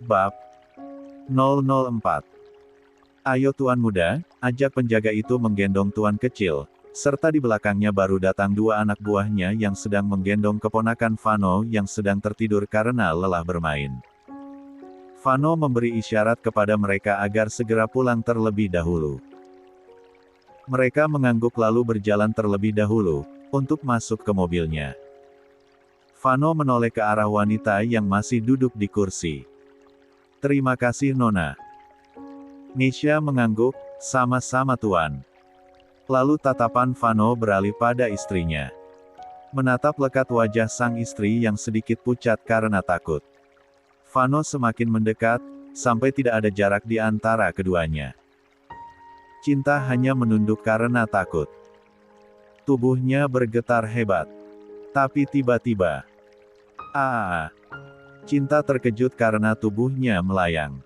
Bab 004. Ayo tuan muda, ajak penjaga itu menggendong tuan kecil, serta di belakangnya baru datang dua anak buahnya yang sedang menggendong keponakan Vano yang sedang tertidur karena lelah bermain. Vano memberi isyarat kepada mereka agar segera pulang terlebih dahulu. Mereka mengangguk lalu berjalan terlebih dahulu, untuk masuk ke mobilnya. Vano menoleh ke arah wanita yang masih duduk di kursi. Terima kasih Nona. Nisha mengangguk, sama-sama tuan. Lalu tatapan Vano beralih pada istrinya. Menatap lekat wajah sang istri yang sedikit pucat karena takut. Vano semakin mendekat, sampai tidak ada jarak di antara keduanya. Cinta hanya menunduk karena takut. Tubuhnya bergetar hebat. Tapi tiba-tiba, Cinta terkejut karena tubuhnya melayang.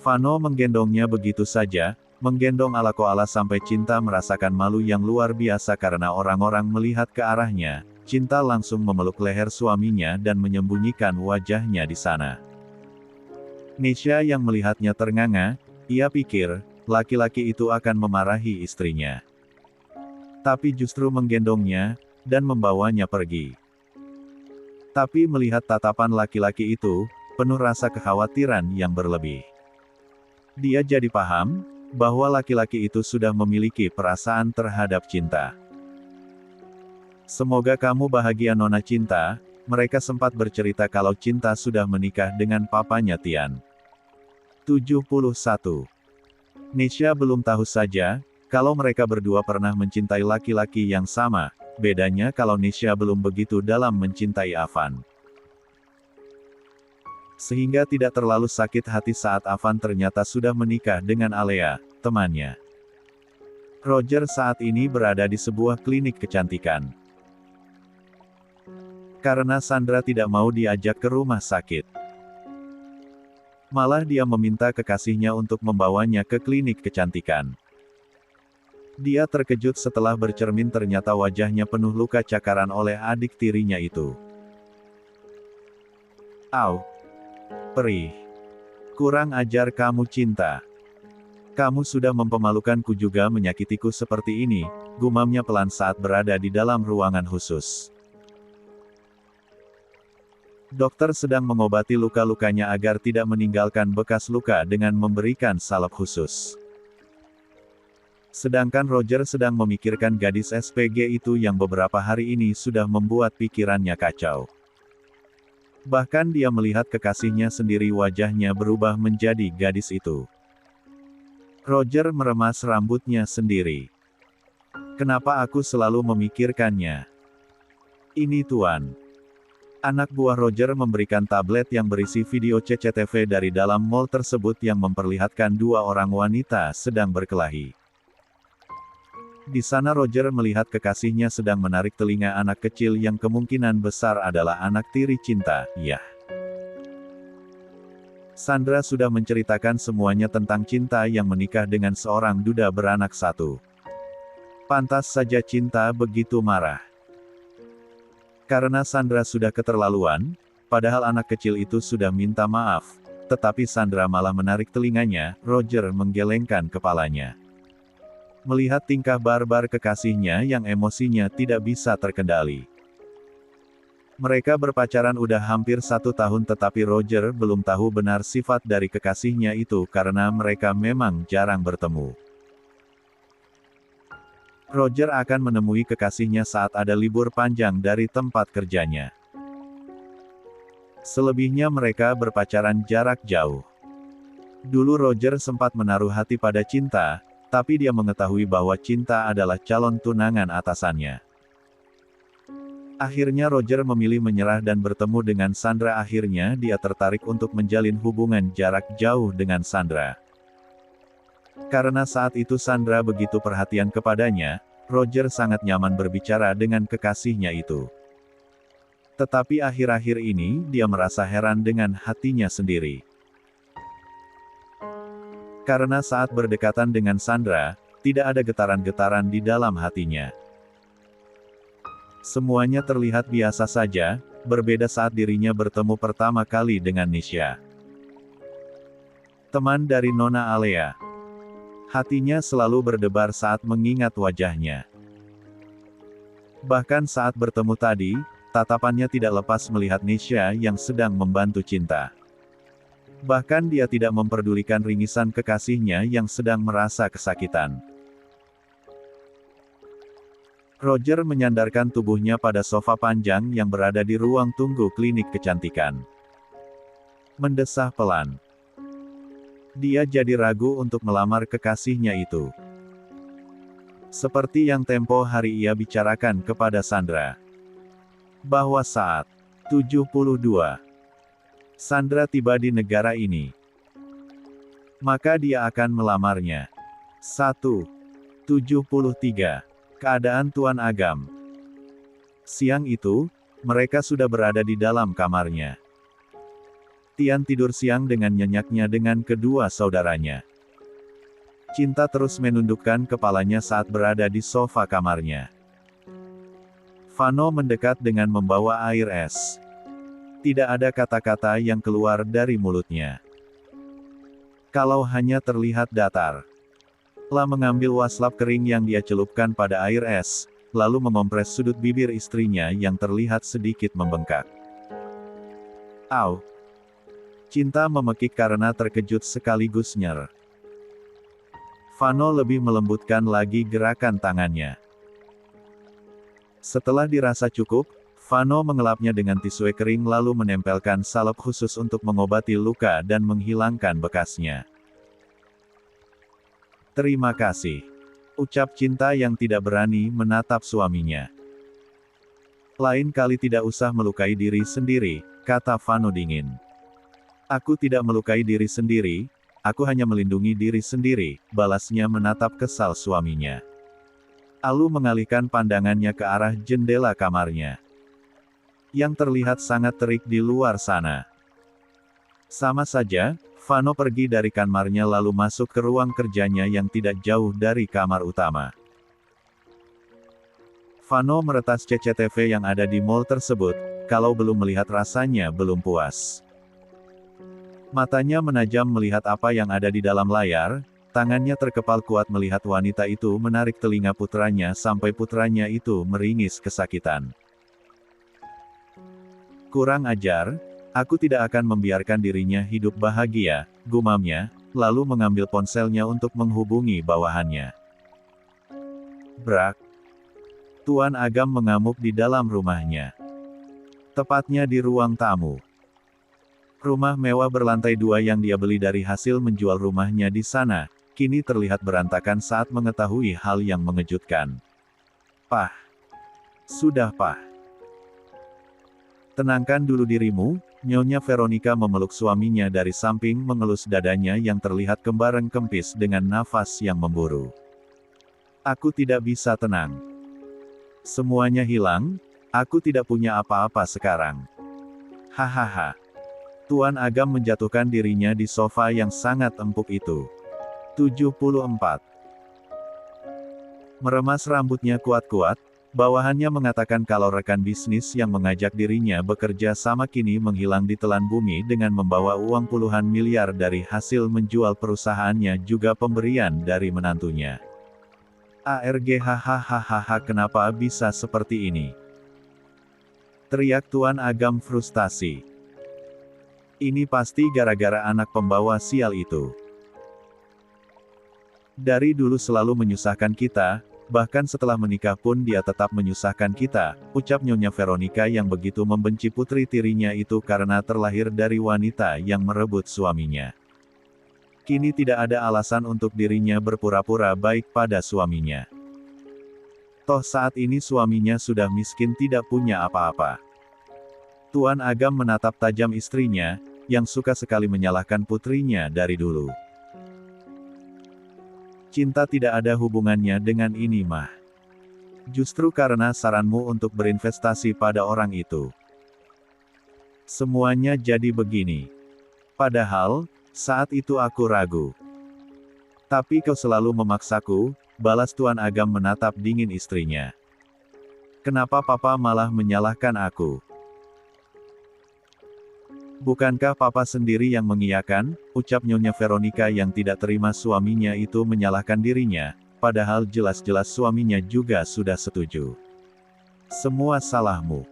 Vano menggendongnya begitu saja, menggendong ala koala sampai Cinta merasakan malu yang luar biasa karena orang-orang melihat ke arahnya. Cinta langsung memeluk leher suaminya dan menyembunyikan wajahnya di sana. Nisha yang melihatnya ternganga, ia pikir, laki-laki itu akan memarahi istrinya. Tapi justru menggendongnya, dan membawanya pergi. Tapi melihat tatapan laki-laki itu, penuh rasa kekhawatiran yang berlebih. Dia jadi paham, bahwa laki-laki itu sudah memiliki perasaan terhadap Cinta. Semoga kamu bahagia Nona Cinta, mereka sempat bercerita kalau Cinta sudah menikah dengan papanya Tian. 71. Nisha belum tahu saja, kalau mereka berdua pernah mencintai laki-laki yang sama. Bedanya kalau Nisha belum begitu dalam mencintai Avan. Sehingga tidak terlalu sakit hati saat Avan ternyata sudah menikah dengan Alea, temannya. Roger saat ini berada di sebuah klinik kecantikan. Karena Sandra tidak mau diajak ke rumah sakit. Malah dia meminta kekasihnya untuk membawanya ke klinik kecantikan. Dia terkejut setelah bercermin ternyata wajahnya penuh luka cakaran oleh adik tirinya itu. Au! Perih! Kurang ajar kamu Cinta. Kamu sudah mempemalukanku juga menyakitiku seperti ini, gumamnya pelan saat berada di dalam ruangan khusus. Dokter sedang mengobati luka-lukanya agar tidak meninggalkan bekas luka dengan memberikan salep khusus. Sedangkan Roger sedang memikirkan gadis SPG itu yang beberapa hari ini sudah membuat pikirannya kacau. Bahkan dia melihat kekasihnya sendiri wajahnya berubah menjadi gadis itu. Roger meremas rambutnya sendiri. Kenapa aku selalu memikirkannya? Ini tuan. Anak buah Roger memberikan tablet yang berisi video CCTV dari dalam mall tersebut yang memperlihatkan dua orang wanita sedang berkelahi. Di sana Roger melihat kekasihnya sedang menarik telinga anak kecil yang kemungkinan besar adalah anak tiri Cinta, ya. Sandra sudah menceritakan semuanya tentang Cinta yang menikah dengan seorang duda beranak satu. Pantas saja Cinta begitu marah. Karena Sandra sudah keterlaluan, padahal anak kecil itu sudah minta maaf, tetapi Sandra malah menarik telinganya, Roger menggelengkan kepalanya. Melihat tingkah barbar kekasihnya yang emosinya tidak bisa terkendali. Mereka berpacaran udah hampir 1 tahun tetapi Roger belum tahu benar sifat dari kekasihnya itu karena mereka memang jarang bertemu. Roger akan menemui kekasihnya saat ada libur panjang dari tempat kerjanya. Selebihnya mereka berpacaran jarak jauh. Dulu Roger sempat menaruh hati pada Cinta, tapi dia mengetahui bahwa Cinta adalah calon tunangan atasannya. Akhirnya Roger memilih menyerah dan bertemu dengan Sandra. Akhirnya dia tertarik untuk menjalin hubungan jarak jauh dengan Sandra. Karena saat itu Sandra begitu perhatian kepadanya, Roger sangat nyaman berbicara dengan kekasihnya itu. Tetapi akhir-akhir ini dia merasa heran dengan hatinya sendiri. Karena saat berdekatan dengan Sandra, tidak ada getaran-getaran di dalam hatinya. Semuanya terlihat biasa saja, berbeda saat dirinya bertemu pertama kali dengan Nisha. Teman dari Nona Alea. Hatinya selalu berdebar saat mengingat wajahnya. Bahkan saat bertemu tadi, tatapannya tidak lepas melihat Nisha yang sedang membantu Cinta. Bahkan dia tidak memperdulikan ringisan kekasihnya yang sedang merasa kesakitan. Roger menyandarkan tubuhnya pada sofa panjang yang berada di ruang tunggu klinik kecantikan. Mendesah pelan. Dia jadi ragu untuk melamar kekasihnya itu. Seperti yang tempo hari ia bicarakan kepada Sandra. Bahwa saat 72 Sandra tiba di negara ini, maka dia akan melamarnya. 1:73 Keadaan Tuan Agam. Siang itu, mereka sudah berada di dalam kamarnya. Tian tidur siang dengan nyenyaknya dengan kedua saudaranya. Cinta terus menundukkan kepalanya saat berada di sofa kamarnya. Vano mendekat dengan membawa air es. Tidak ada kata-kata yang keluar dari mulutnya. Kalau hanya terlihat datar. La mengambil waslap kering yang dia celupkan pada air es, lalu mengompres sudut bibir istrinya yang terlihat sedikit membengkak. Au! Cinta memekik karena terkejut sekaligus nyer. Vano lebih melembutkan lagi gerakan tangannya. Setelah dirasa cukup, Vano mengelapnya dengan tisu kering lalu menempelkan salep khusus untuk mengobati luka dan menghilangkan bekasnya. Terima kasih. Ucap Cinta yang tidak berani menatap suaminya. Lain kali tidak usah melukai diri sendiri, kata Vano dingin. Aku tidak melukai diri sendiri, aku hanya melindungi diri sendiri, balasnya menatap kesal suaminya. Alu mengalihkan pandangannya ke arah jendela kamarnya, yang terlihat sangat terik di luar sana. Sama saja, Vano pergi dari kamarnya lalu masuk ke ruang kerjanya yang tidak jauh dari kamar utama. Vano meretas CCTV yang ada di mall tersebut, kalau belum melihat rasanya belum puas. Matanya menajam melihat apa yang ada di dalam layar, tangannya terkepal kuat melihat wanita itu menarik telinga putranya sampai putranya itu meringis kesakitan. Kurang ajar, aku tidak akan membiarkan dirinya hidup bahagia, gumamnya, lalu mengambil ponselnya untuk menghubungi bawahannya. Brak! Tuan Agam mengamuk di dalam rumahnya. Tepatnya di ruang tamu. Rumah mewah berlantai 2 yang dia beli dari hasil menjual rumahnya di sana, kini terlihat berantakan saat mengetahui hal yang mengejutkan. Pah! Sudah Pah! Tenangkan dulu dirimu, Nyonya Veronica memeluk suaminya dari samping mengelus dadanya yang terlihat kembareng kempis dengan nafas yang memburu. Aku tidak bisa tenang. Semuanya hilang, aku tidak punya apa-apa sekarang. Hahaha. Tuan Agam menjatuhkan dirinya di sofa yang sangat empuk itu. 74. Meremas rambutnya kuat-kuat, bawahannya mengatakan kalau rekan bisnis yang mengajak dirinya bekerja sama kini menghilang di telan bumi dengan membawa uang puluhan miliar dari hasil menjual perusahaannya juga pemberian dari menantunya. ARG hahaha kenapa bisa seperti ini? Teriak Tuan Agam frustasi. Ini pasti gara-gara anak pembawa sial itu. Dari dulu selalu menyusahkan kita, bahkan setelah menikah pun dia tetap menyusahkan kita, ucap Nyonya Veronica yang begitu membenci putri tirinya itu karena terlahir dari wanita yang merebut suaminya. Kini tidak ada alasan untuk dirinya berpura-pura baik pada suaminya. Toh saat ini suaminya sudah miskin tidak punya apa-apa. Tuan Agam menatap tajam istrinya, yang suka sekali menyalahkan putrinya dari dulu. Cinta tidak ada hubungannya dengan ini mah. Justru karena saranmu untuk berinvestasi pada orang itu. Semuanya jadi begini. Padahal, saat itu aku ragu. Tapi kau selalu memaksaku, balas Tuan Agam menatap dingin istrinya. Kenapa papa malah menyalahkan aku? Bukankah papa sendiri yang mengiyakan, ucap Nyonya Veronica yang tidak terima suaminya itu menyalahkan dirinya, padahal jelas-jelas suaminya juga sudah setuju. Semua salahmu.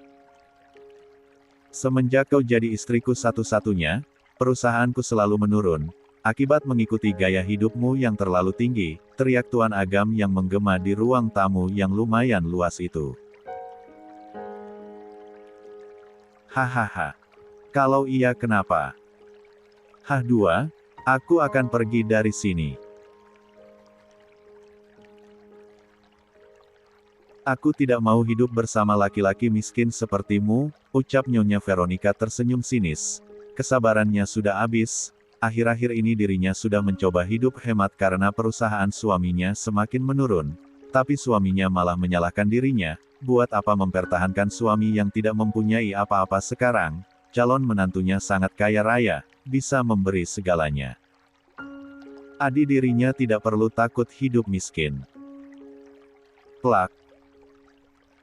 Semenjak kau jadi istriku satu-satunya, perusahaanku selalu menurun, akibat mengikuti gaya hidupmu yang terlalu tinggi, teriak Tuan Agam yang menggema di ruang tamu yang lumayan luas itu. Hahaha. Kalau iya kenapa? Dua, aku akan pergi dari sini. Aku tidak mau hidup bersama laki-laki miskin sepertimu, ucap Nyonya Veronica tersenyum sinis. Kesabarannya sudah habis, akhir-akhir ini dirinya sudah mencoba hidup hemat karena perusahaan suaminya semakin menurun. Tapi suaminya malah menyalahkan dirinya, buat apa mempertahankan suami yang tidak mempunyai apa-apa sekarang, calon menantunya sangat kaya raya, bisa memberi segalanya. Adi dirinya tidak perlu takut hidup miskin. Plak.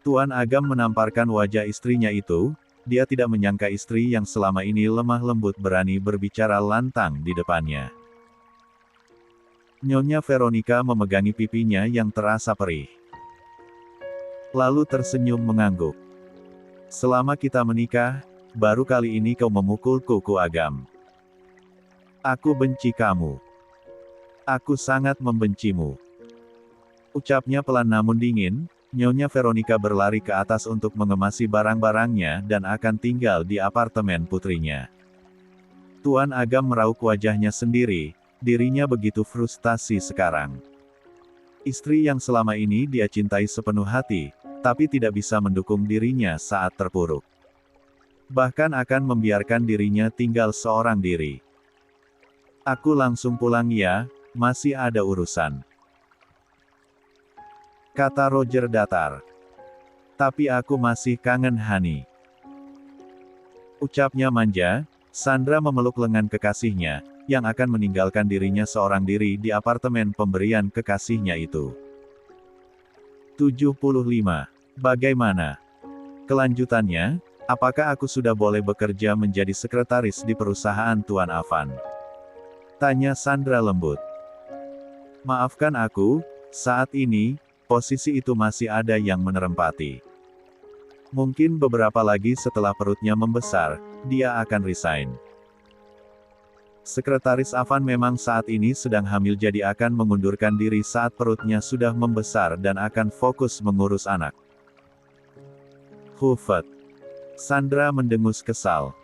Tuan Agam menamparkan wajah istrinya itu, dia tidak menyangka istri yang selama ini lemah lembut berani berbicara lantang di depannya. Nyonya Veronica memegangi pipinya yang terasa perih. Lalu tersenyum mengangguk. Selama kita menikah, baru kali ini kau memukul kuku Agam. Aku benci kamu. Aku sangat membencimu. Ucapnya pelan namun dingin, Nyonya Veronica berlari ke atas untuk mengemasi barang-barangnya dan akan tinggal di apartemen putrinya. Tuan Agam meraup wajahnya sendiri, dirinya begitu frustasi sekarang. Istri yang selama ini dia cintai sepenuh hati, tapi tidak bisa mendukung dirinya saat terpuruk. Bahkan akan membiarkan dirinya tinggal seorang diri. Aku langsung pulang ya, masih ada urusan. Kata Roger datar. Tapi aku masih kangen Hani. Ucapnya manja, Sandra memeluk lengan kekasihnya, yang akan meninggalkan dirinya seorang diri di apartemen pemberian kekasihnya itu. 75. Bagaimana? Kelanjutannya, apakah aku sudah boleh bekerja menjadi sekretaris di perusahaan Tuan Avan? Tanya Sandra lembut. Maafkan aku, saat ini, posisi itu masih ada yang menerempati. Mungkin beberapa lagi setelah perutnya membesar, dia akan resign. Sekretaris Avan memang saat ini sedang hamil jadi akan mengundurkan diri saat perutnya sudah membesar dan akan fokus mengurus anak. Hufet. Sandra mendengus kesal.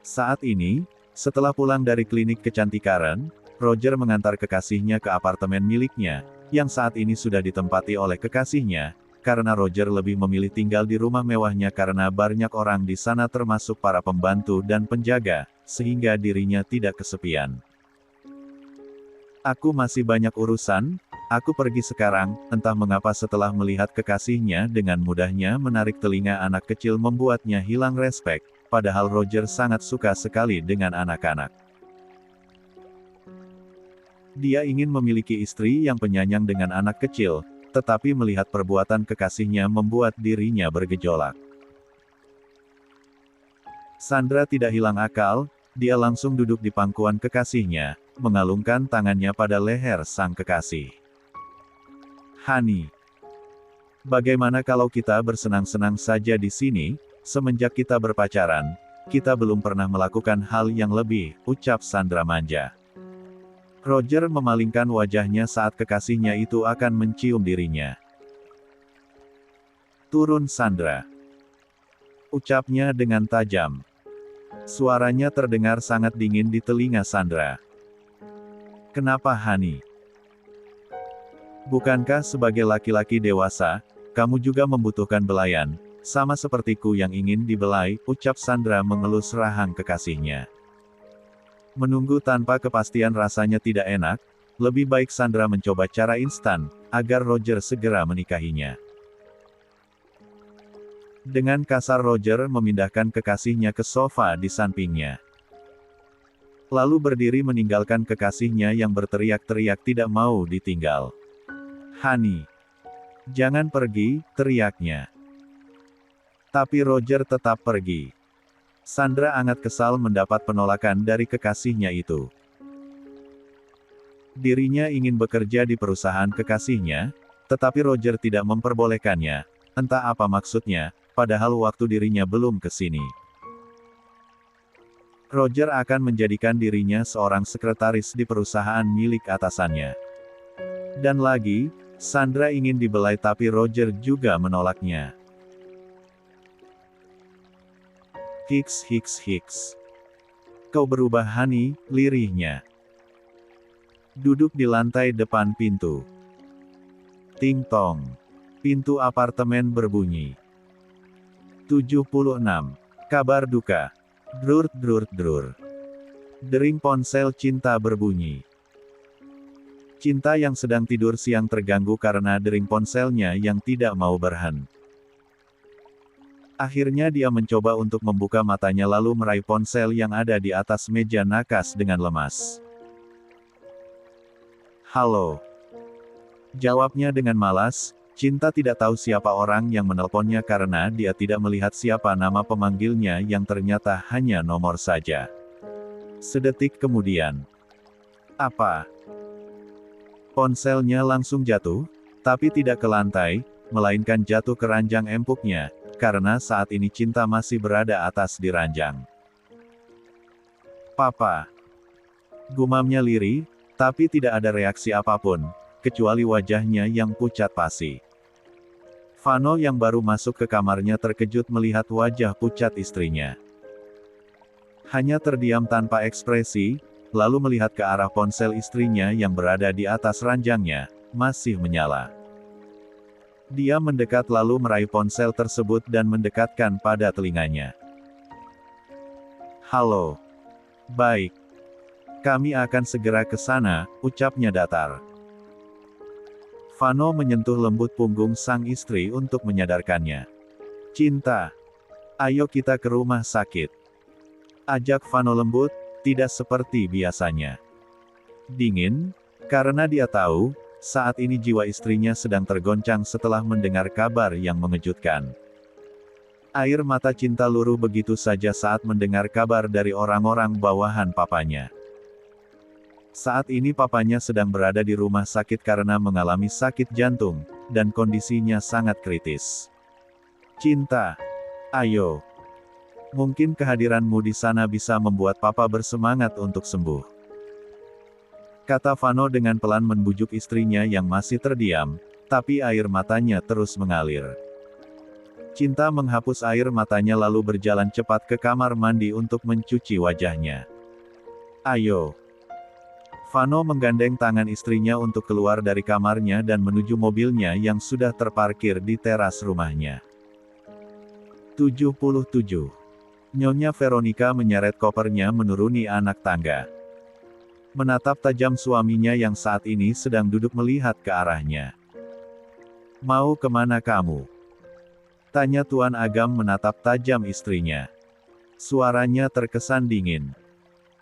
Saat ini, setelah pulang dari klinik kecantikan, Roger mengantar kekasihnya ke apartemen miliknya, yang saat ini sudah ditempati oleh kekasihnya, karena Roger lebih memilih tinggal di rumah mewahnya karena banyak orang di sana termasuk para pembantu dan penjaga, sehingga dirinya tidak kesepian. Aku masih banyak urusan, aku pergi sekarang, entah mengapa setelah melihat kekasihnya dengan mudahnya menarik telinga anak kecil membuatnya hilang respek, padahal Roger sangat suka sekali dengan anak-anak. Dia ingin memiliki istri yang penyayang dengan anak kecil, tetapi melihat perbuatan kekasihnya membuat dirinya bergejolak. Sandra tidak hilang akal, dia langsung duduk di pangkuan kekasihnya, mengalungkan tangannya pada leher sang kekasih. Hani, bagaimana kalau kita bersenang-senang saja di sini, semenjak kita berpacaran, kita belum pernah melakukan hal yang lebih, ucap Sandra manja. Roger memalingkan wajahnya saat kekasihnya itu akan mencium dirinya. Turun Sandra. Ucapnya dengan tajam. Suaranya terdengar sangat dingin di telinga Sandra. Kenapa Hani? Bukankah sebagai laki-laki dewasa, kamu juga membutuhkan belayan, sama sepertiku yang ingin dibelai, ucap Sandra mengelus rahang kekasihnya. Menunggu tanpa kepastian rasanya tidak enak, lebih baik Sandra mencoba cara instan, agar Roger segera menikahinya. Dengan kasar Roger memindahkan kekasihnya ke sofa di sampingnya. Lalu berdiri meninggalkan kekasihnya yang berteriak-teriak tidak mau ditinggal. Hani, jangan pergi, teriaknya. Tapi Roger tetap pergi. Sandra sangat kesal mendapat penolakan dari kekasihnya itu. Dirinya ingin bekerja di perusahaan kekasihnya, tetapi Roger tidak memperbolehkannya. Entah apa maksudnya, padahal waktu dirinya belum ke sini. Roger akan menjadikan dirinya seorang sekretaris di perusahaan milik atasannya. Dan lagi, Sandra ingin dibelai tapi Roger juga menolaknya. Hiks. Kau berubah Honey, lirihnya. Duduk di lantai depan pintu. Ting tong. Pintu apartemen berbunyi. 76. Kabar duka. Drur. Dering ponsel Cinta berbunyi. Cinta yang sedang tidur siang terganggu karena dering ponselnya yang tidak mau berhenti. Akhirnya dia mencoba untuk membuka matanya lalu meraih ponsel yang ada di atas meja nakas dengan lemas. Halo. Jawabnya dengan malas. Cinta tidak tahu siapa orang yang menelponnya karena dia tidak melihat siapa nama pemanggilnya yang ternyata hanya nomor saja. Sedetik kemudian. Apa? Ponselnya langsung jatuh, tapi tidak ke lantai, melainkan jatuh ke ranjang empuknya, karena saat ini Cinta masih berada atas di ranjang. Papa. Gumamnya lirih, tapi tidak ada reaksi apapun, kecuali wajahnya yang pucat pasi. Vano yang baru masuk ke kamarnya terkejut melihat wajah pucat istrinya. Hanya terdiam tanpa ekspresi, lalu melihat ke arah ponsel istrinya yang berada di atas ranjangnya, masih menyala. Dia mendekat lalu meraih ponsel tersebut dan mendekatkan pada telinganya. Halo. Baik. Kami akan segera ke sana, ucapnya datar. Vano menyentuh lembut punggung sang istri untuk menyadarkannya. Cinta. Ayo kita ke rumah sakit. Ajak Vano lembut, tidak seperti biasanya. Dingin, karena dia tahu, saat ini jiwa istrinya sedang tergoncang setelah mendengar kabar yang mengejutkan. Air mata Cinta luruh begitu saja saat mendengar kabar dari orang-orang bawahan papanya. Saat ini papanya sedang berada di rumah sakit karena mengalami sakit jantung, dan kondisinya sangat kritis. Cinta. Ayo. Mungkin kehadiranmu di sana bisa membuat papa bersemangat untuk sembuh. Kata Vano dengan pelan membujuk istrinya yang masih terdiam, tapi air matanya terus mengalir. Cinta menghapus air matanya lalu berjalan cepat ke kamar mandi untuk mencuci wajahnya. Ayo. Vano menggandeng tangan istrinya untuk keluar dari kamarnya dan menuju mobilnya yang sudah terparkir di teras rumahnya. 77. Nyonya Veronica menyeret kopernya menuruni anak tangga. Menatap tajam suaminya yang saat ini sedang duduk melihat ke arahnya. Mau kemana kamu? Tanya Tuan Agam menatap tajam istrinya. Suaranya terkesan dingin.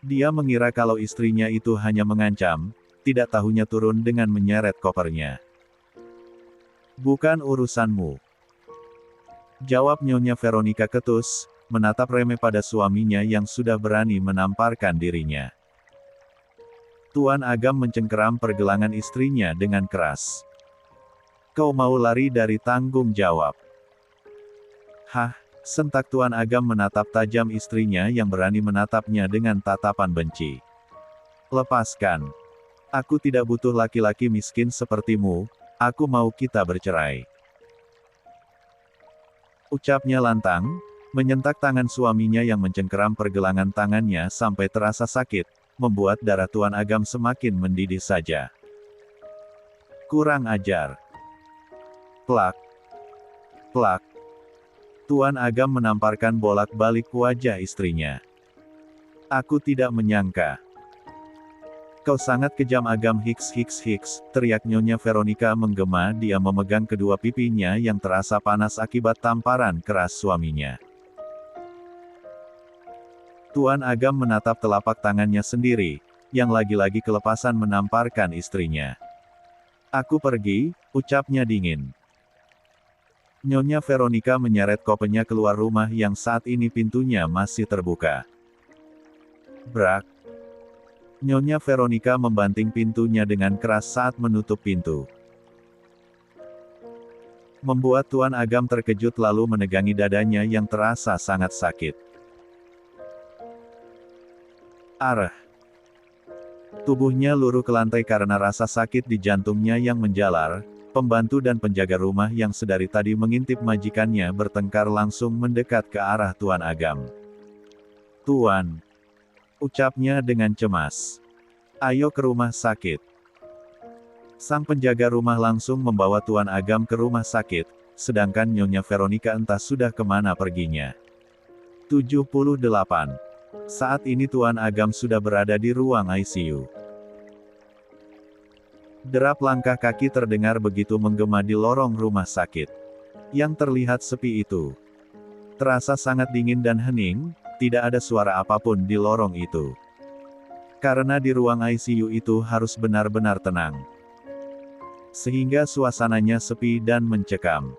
Dia mengira kalau istrinya itu hanya mengancam, tidak tahunya turun dengan menyeret kopernya. Bukan urusanmu. Jawab Nyonya Veronica ketus, menatap remeh pada suaminya yang sudah berani menamparkan dirinya. Tuan Agam mencengkeram pergelangan istrinya dengan keras. Kau mau lari dari tanggung jawab? Hah? Sentak Tuan Agam menatap tajam istrinya yang berani menatapnya dengan tatapan benci. Lepaskan. Aku tidak butuh laki-laki miskin sepertimu, aku mau kita bercerai. Ucapnya lantang, menyentak tangan suaminya yang mencengkeram pergelangan tangannya sampai terasa sakit, membuat darah Tuan Agam semakin mendidih saja. Kurang ajar. Plak. Plak. Tuan Agam menamparkan bolak-balik wajah istrinya. Aku tidak menyangka. Kau sangat kejam Agam hiks, teriak Nyonya Veronica menggema dia memegang kedua pipinya yang terasa panas akibat tamparan keras suaminya. Tuan Agam menatap telapak tangannya sendiri, yang lagi-lagi kelepasan menamparkan istrinya. Aku pergi, ucapnya dingin. Nyonya Veronica menyeret kopenya keluar rumah yang saat ini pintunya masih terbuka. Brak. Nyonya Veronica membanting pintunya dengan keras saat menutup pintu. Membuat Tuan Agam terkejut lalu menegangi dadanya yang terasa sangat sakit. Areh. Tubuhnya luruh ke lantai karena rasa sakit di jantungnya yang menjalar. Pembantu dan penjaga rumah yang sedari tadi mengintip majikannya bertengkar langsung mendekat ke arah Tuan Agam. "Tuan," ucapnya dengan cemas. "Ayo ke rumah sakit." Sang penjaga rumah langsung membawa Tuan Agam ke rumah sakit, sedangkan Nyonya Veronica entah sudah kemana perginya. 78. Saat ini Tuan Agam sudah berada di ruang ICU. Derap langkah kaki terdengar begitu menggema di lorong rumah sakit. Yang terlihat sepi itu terasa sangat dingin dan hening, tidak ada suara apapun di lorong itu. Karena di ruang ICU itu harus benar-benar tenang. Sehingga suasananya sepi dan mencekam.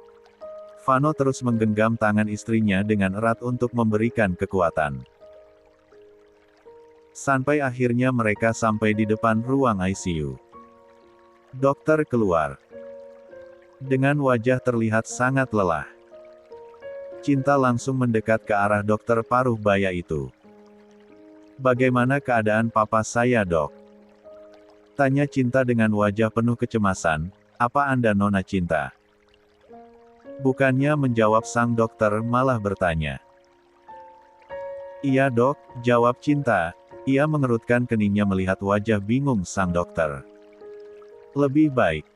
Vano terus menggenggam tangan istrinya dengan erat untuk memberikan kekuatan. Sampai akhirnya mereka sampai di depan ruang ICU. Dokter keluar. Dengan wajah terlihat sangat lelah. Cinta langsung mendekat ke arah dokter paruh baya itu. "Bagaimana keadaan papa saya, Dok?" tanya Cinta dengan wajah penuh kecemasan. "Apa Anda Nona Cinta?" Bukannya menjawab sang dokter malah bertanya. "Iya Dok," jawab Cinta. Ia mengerutkan keningnya melihat wajah bingung sang dokter. "Lebih baik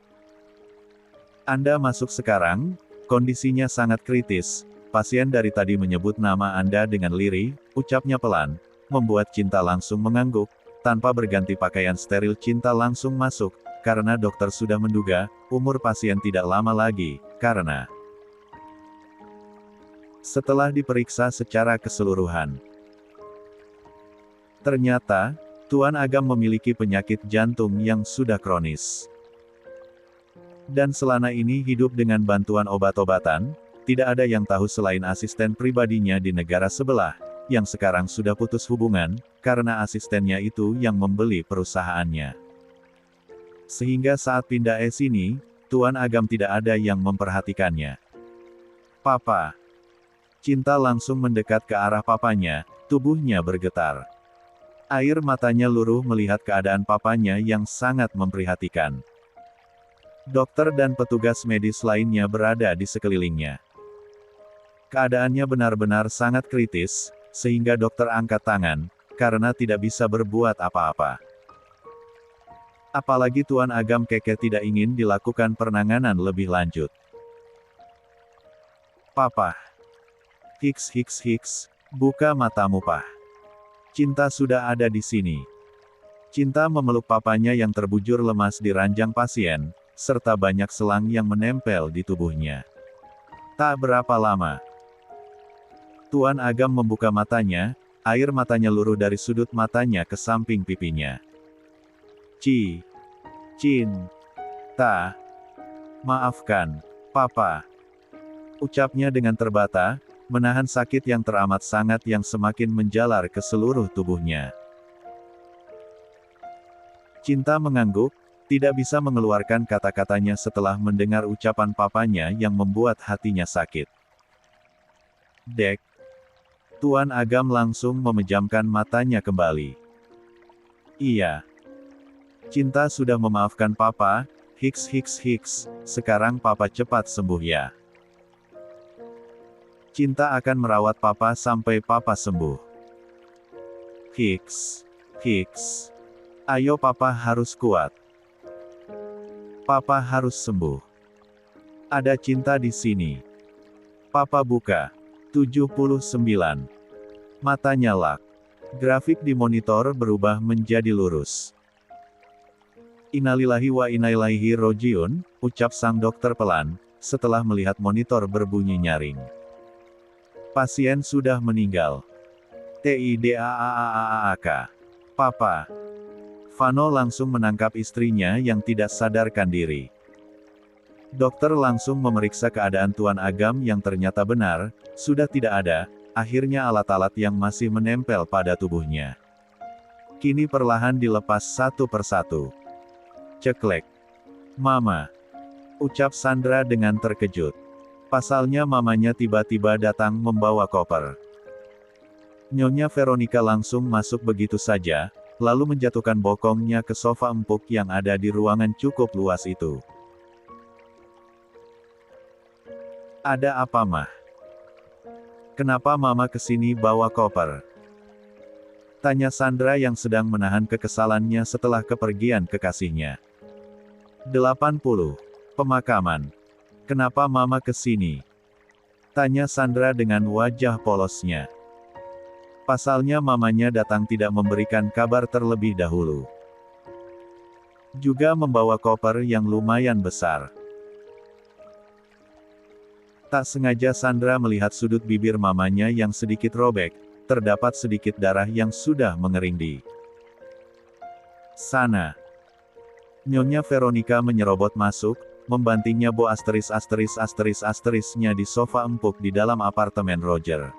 Anda masuk sekarang, kondisinya sangat kritis. Pasien dari tadi menyebut nama Anda dengan lirih," ucapnya pelan, membuat Cinta langsung mengangguk. Tanpa berganti pakaian steril Cinta langsung masuk, karena dokter sudah menduga, umur pasien tidak lama lagi, karena setelah diperiksa secara keseluruhan, ternyata, Tuan Agam memiliki penyakit jantung yang sudah kronis. Dan selama ini hidup dengan bantuan obat-obatan, tidak ada yang tahu selain asisten pribadinya di negara sebelah, yang sekarang sudah putus hubungan, karena asistennya itu yang membeli perusahaannya. Sehingga saat pindah sini, Tuan Agam tidak ada yang memperhatikannya. "Papa." Cinta langsung mendekat ke arah papanya, tubuhnya bergetar. Air matanya luruh melihat keadaan papanya yang sangat memprihatinkan. Dokter dan petugas medis lainnya berada di sekelilingnya. Keadaannya benar-benar sangat kritis, sehingga dokter angkat tangan, karena tidak bisa berbuat apa-apa. Apalagi Tuan Agam Keke tidak ingin dilakukan penanganan lebih lanjut. "Papa." Hiks, buka matamu Pak. Cinta sudah ada di sini." Cinta memeluk papanya yang terbujur lemas di ranjang pasien, serta banyak selang yang menempel di tubuhnya. Tak berapa lama, Tuan Agam membuka matanya, air matanya luruh dari sudut matanya ke samping pipinya. "Cinta. Maafkan, Papa." Ucapnya dengan terbata, menahan sakit yang teramat sangat yang semakin menjalar ke seluruh tubuhnya. Cinta mengangguk, tidak bisa mengeluarkan kata-katanya setelah mendengar ucapan papanya yang membuat hatinya sakit. "Dek." Tuan Agam langsung memejamkan matanya kembali. "Iya. Cinta sudah memaafkan Papa, hiks. Sekarang Papa cepat sembuh ya. Cinta akan merawat Papa sampai Papa sembuh. Hiks. Ayo Papa harus kuat. Papa harus sembuh. Ada Cinta di sini." Papa buka. 79. Mata nyalak. Grafik di monitor berubah menjadi lurus. "Innalillahi wa inna ilaihi rojiun," ucap sang dokter pelan, setelah melihat monitor berbunyi nyaring. "Pasien sudah meninggal. Tidaaak. Papa." Vano langsung menangkap istrinya yang tidak sadarkan diri. Dokter langsung memeriksa keadaan Tuan Agam yang ternyata benar, sudah tidak ada, akhirnya alat-alat yang masih menempel pada tubuhnya. Kini perlahan dilepas satu persatu. Ceklek. Mama. Ucap Sandra dengan terkejut. Pasalnya mamanya tiba-tiba datang membawa koper. Nyonya Veronica langsung masuk begitu saja, lalu menjatuhkan bokongnya ke sofa empuk yang ada di ruangan cukup luas itu. Ada apa, Mah? Kenapa Mama kesini bawa koper? Tanya Sandra yang sedang menahan kekesalannya setelah kepergian kekasihnya. 80. Pemakaman. Kenapa Mama kesini? Tanya Sandra dengan wajah polosnya. Pasalnya mamanya datang tidak memberikan kabar terlebih dahulu. Juga membawa koper yang lumayan besar. Tak sengaja Sandra melihat sudut bibir mamanya yang sedikit robek, terdapat sedikit darah yang sudah mengering di sana. Nyonya Veronica menyerobot masuk, membantingnya Bo asterisnya di sofa empuk di dalam apartemen Roger.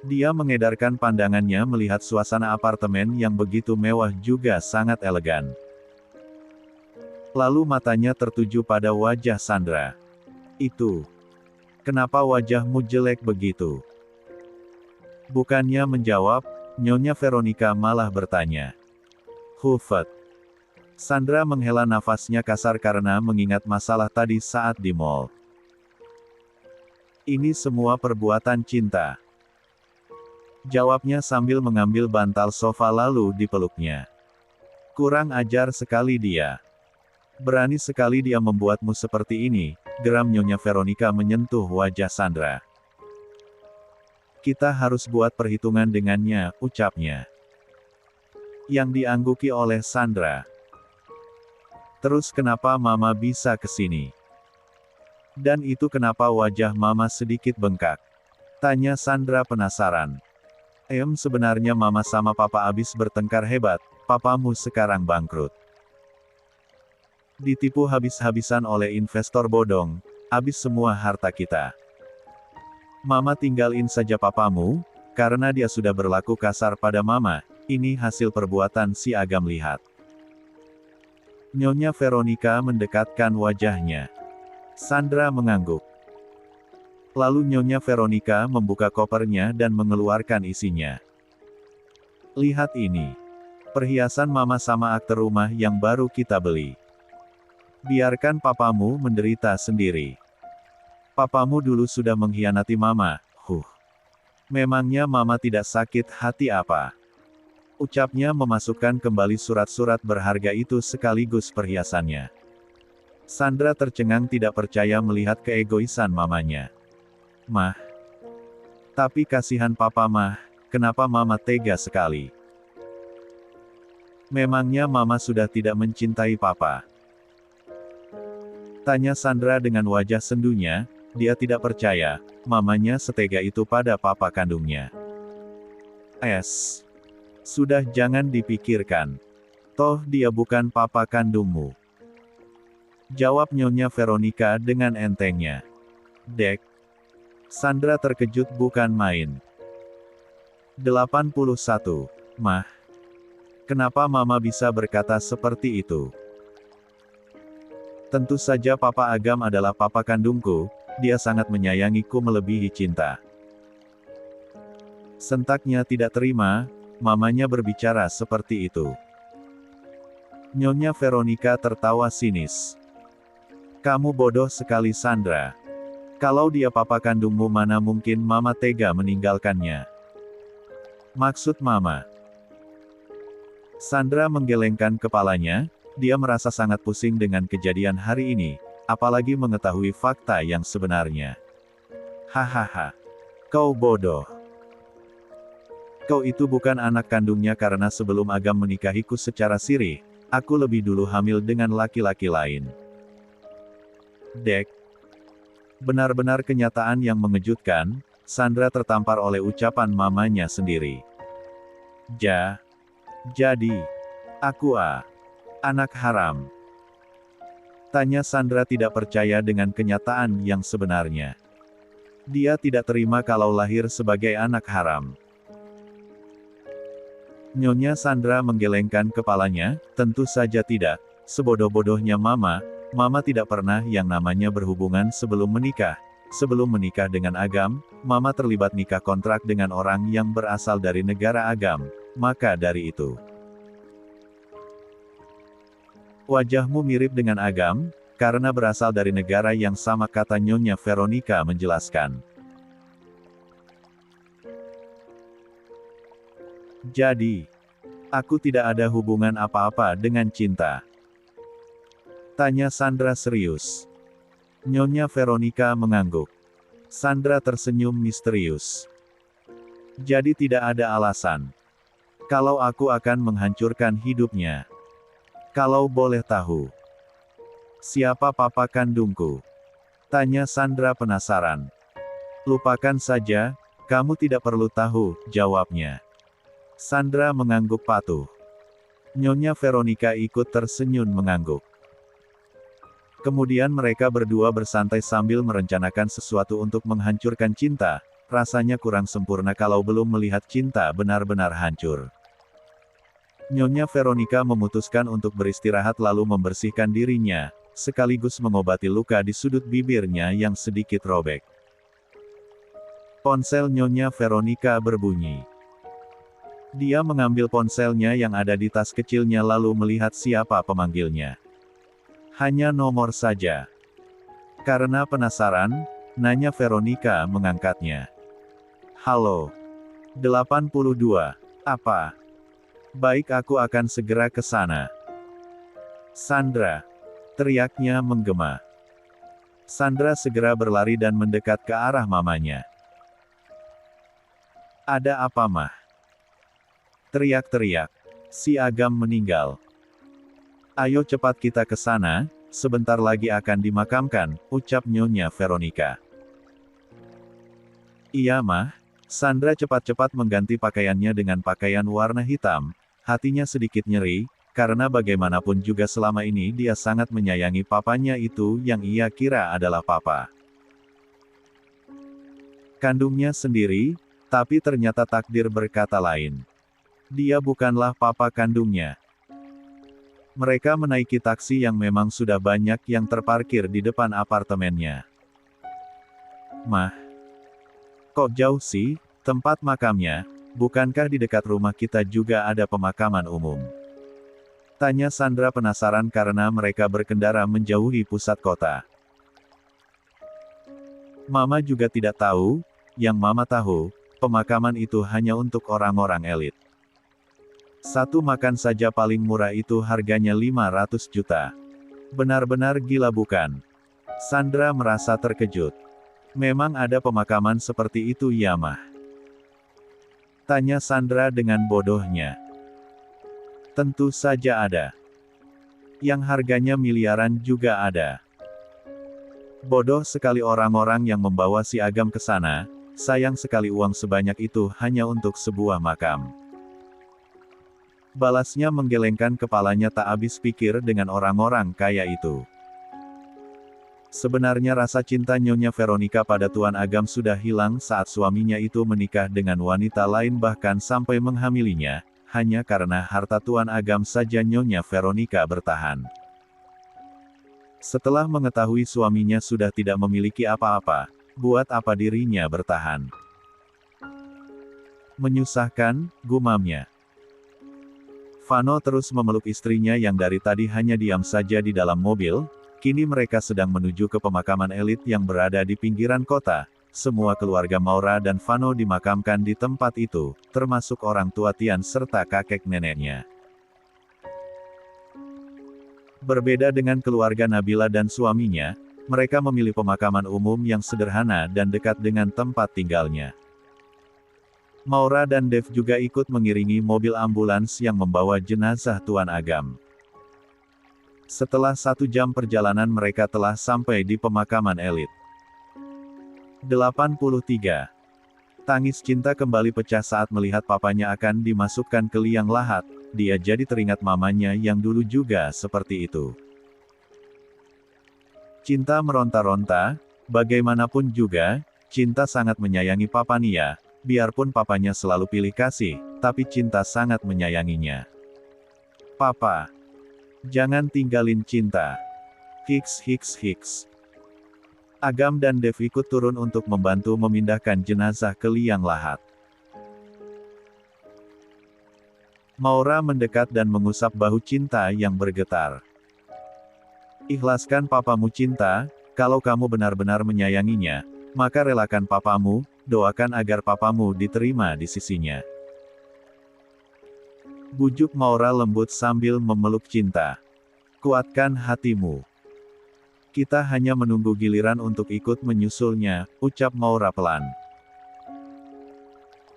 Dia mengedarkan pandangannya melihat suasana apartemen yang begitu mewah juga sangat elegan. Lalu matanya tertuju pada wajah Sandra. Itu. Kenapa wajahmu jelek begitu? Bukannya menjawab, Nyonya Veronica malah bertanya. Hufet. Sandra menghela nafasnya kasar karena mengingat masalah tadi saat di mall. Ini semua perbuatan cinta. Jawabnya sambil mengambil bantal sofa lalu dipeluknya. Kurang ajar sekali dia. Berani sekali dia membuatmu seperti ini, geram Nyonya Veronica menyentuh wajah Sandra. Kita harus buat perhitungan dengannya, ucapnya. Yang diangguki oleh Sandra. Terus kenapa Mama bisa kesini? Dan itu kenapa wajah Mama sedikit bengkak? Tanya Sandra penasaran. Sebenarnya Mama sama Papa abis bertengkar hebat, papamu sekarang bangkrut. Ditipu habis-habisan oleh investor bodong, habis semua harta kita. Mama tinggalin saja papamu, karena dia sudah berlaku kasar pada Mama, ini hasil perbuatan si Agam lihat. Nyonya Veronica mendekatkan wajahnya. Sandra mengangguk. Lalu Nyonya Veronica membuka kopernya dan mengeluarkan isinya. Lihat ini. Perhiasan Mama sama akte rumah yang baru kita beli. Biarkan papamu menderita sendiri. Papamu dulu sudah mengkhianati Mama, Memangnya Mama tidak sakit hati apa? Ucapnya memasukkan kembali surat-surat berharga itu sekaligus perhiasannya. Sandra tercengang tidak percaya melihat keegoisan mamanya. Mah. Tapi kasihan papa Mah, kenapa Mama tega sekali? Memangnya Mama sudah tidak mencintai papa? Tanya Sandra dengan wajah sendunya, dia tidak percaya, mamanya setega itu pada papa kandungnya. Sudah jangan dipikirkan. Toh dia bukan papa kandungmu. Jawab Nyonya Veronica dengan entengnya. Dek. Sandra terkejut bukan main. 81. Mah. Kenapa Mama bisa berkata seperti itu? Tentu saja Papa Agam adalah papa kandungku, dia sangat menyayangiku melebihi cinta. Sentaknya tidak terima, mamanya berbicara seperti itu. Nyonya Veronica tertawa sinis. Kamu bodoh sekali Sandra. Kalau dia papa kandungmu mana mungkin Mama tega meninggalkannya. Maksud Mama. Sandra menggelengkan kepalanya, dia merasa sangat pusing dengan kejadian hari ini, apalagi mengetahui fakta yang sebenarnya. Hahaha. Kau bodoh. Kau itu bukan anak kandungnya karena sebelum Agam menikahiku secara sirih, aku lebih dulu hamil dengan laki-laki lain. Dek. Benar-benar kenyataan yang mengejutkan, Sandra tertampar oleh ucapan mamanya sendiri. Jadi, aku anak haram. Tanya Sandra tidak percaya dengan kenyataan yang sebenarnya. Dia tidak terima kalau lahir sebagai anak haram. Nyonya Sandra menggelengkan kepalanya, tentu saja tidak. Sebodoh-bodohnya Mama tidak pernah yang namanya berhubungan sebelum menikah. Sebelum menikah dengan Agam, Mama terlibat nikah kontrak dengan orang yang berasal dari negara Agam. Maka dari itu, wajahmu mirip dengan Agam, karena berasal dari negara yang sama, kata Nyonya Veronica menjelaskan. Jadi, aku tidak ada hubungan apa-apa dengan cinta? Tanya Sandra serius. Nyonya Veronica mengangguk. Sandra tersenyum misterius. Jadi tidak ada alasan. Kalau aku akan menghancurkan hidupnya. Kalau boleh tahu, siapa papa kandungku? Tanya Sandra penasaran. Lupakan saja, kamu tidak perlu tahu, jawabnya. Sandra mengangguk patuh. Nyonya Veronica ikut tersenyum mengangguk. Kemudian mereka berdua bersantai sambil merencanakan sesuatu untuk menghancurkan cinta. Rasanya kurang sempurna kalau belum melihat cinta benar-benar hancur. Nyonya Veronica memutuskan untuk beristirahat lalu membersihkan dirinya, sekaligus mengobati luka di sudut bibirnya yang sedikit robek. Ponsel Nyonya Veronica berbunyi. Dia mengambil ponselnya yang ada di tas kecilnya lalu melihat siapa pemanggilnya. Hanya nomor saja. Karena penasaran, nanya Veronica mengangkatnya. Halo. 82. Apa? Baik, aku akan segera ke sana. Sandra. Teriaknya menggema. Sandra segera berlari dan mendekat ke arah mamanya. Ada apa, Mah? Teriak-teriak. Si Agam meninggal. Ayo cepat kita ke sana, sebentar lagi akan dimakamkan, ucap Nyonya Veronica. Iya, Mah. Sandra cepat-cepat mengganti pakaiannya dengan pakaian warna hitam. Hatinya sedikit nyeri, karena bagaimanapun juga selama ini dia sangat menyayangi papanya itu yang ia kira adalah papa kandungnya sendiri, tapi ternyata takdir berkata lain. Dia bukanlah papa kandungnya. Mereka menaiki taksi yang memang sudah banyak yang terparkir di depan apartemennya. Mah, kok jauh sih, tempat makamnya? Bukankah di dekat rumah kita juga ada pemakaman umum? Tanya Sandra penasaran karena mereka berkendara menjauhi pusat kota. Mama juga tidak tahu, yang Mama tahu, pemakaman itu hanya untuk orang-orang elit. Satu makan saja paling murah itu harganya 500 juta. Benar-benar gila bukan? Sandra merasa terkejut. Memang ada pemakaman seperti itu ya, Mah? Tanya Sandra dengan bodohnya. Tentu saja ada. Yang harganya miliaran juga ada. Bodoh sekali orang-orang yang membawa si Agam ke sana, sayang sekali uang sebanyak itu hanya untuk sebuah makam. Balasnya menggelengkan kepalanya tak habis pikir dengan orang-orang kaya itu. Sebenarnya rasa cinta Nyonya Veronica pada Tuan Agam sudah hilang saat suaminya itu menikah dengan wanita lain bahkan sampai menghamilinya, hanya karena harta Tuan Agam saja Nyonya Veronica bertahan. Setelah mengetahui suaminya sudah tidak memiliki apa-apa, buat apa dirinya bertahan? Menyusahkan, gumamnya. Vano terus memeluk istrinya yang dari tadi hanya diam saja di dalam mobil, kini mereka sedang menuju ke pemakaman elit yang berada di pinggiran kota. Semua keluarga Maura dan Vano dimakamkan di tempat itu, termasuk orang tua Tian serta kakek neneknya. Berbeda dengan keluarga Nabila dan suaminya, mereka memilih pemakaman umum yang sederhana dan dekat dengan tempat tinggalnya. Maura dan Dev juga ikut mengiringi mobil ambulans yang membawa jenazah Tuan Agam. Setelah 1 jam perjalanan mereka telah sampai di pemakaman elit. 83. Tangis cinta kembali pecah saat melihat papanya akan dimasukkan ke liang lahat, dia jadi teringat mamanya yang dulu juga seperti itu. Cinta meronta-ronta, bagaimanapun juga, Cinta sangat menyayangi Papa Nia, biarpun papanya selalu pilih kasih, tapi Cinta sangat menyayanginya. Papa, jangan tinggalin Cinta. Hiks hiks hiks. Agam dan Dev ikut turun untuk membantu memindahkan jenazah ke liang lahat. Maura mendekat dan mengusap bahu Cinta yang bergetar. Ikhlaskan papamu Cinta, kalau kamu benar-benar menyayanginya, maka relakan papamu, doakan agar papamu diterima di sisinya. Bujuk Maura lembut sambil memeluk Cinta. Kuatkan hatimu. Kita hanya menunggu giliran untuk ikut menyusulnya, ucap Maura pelan.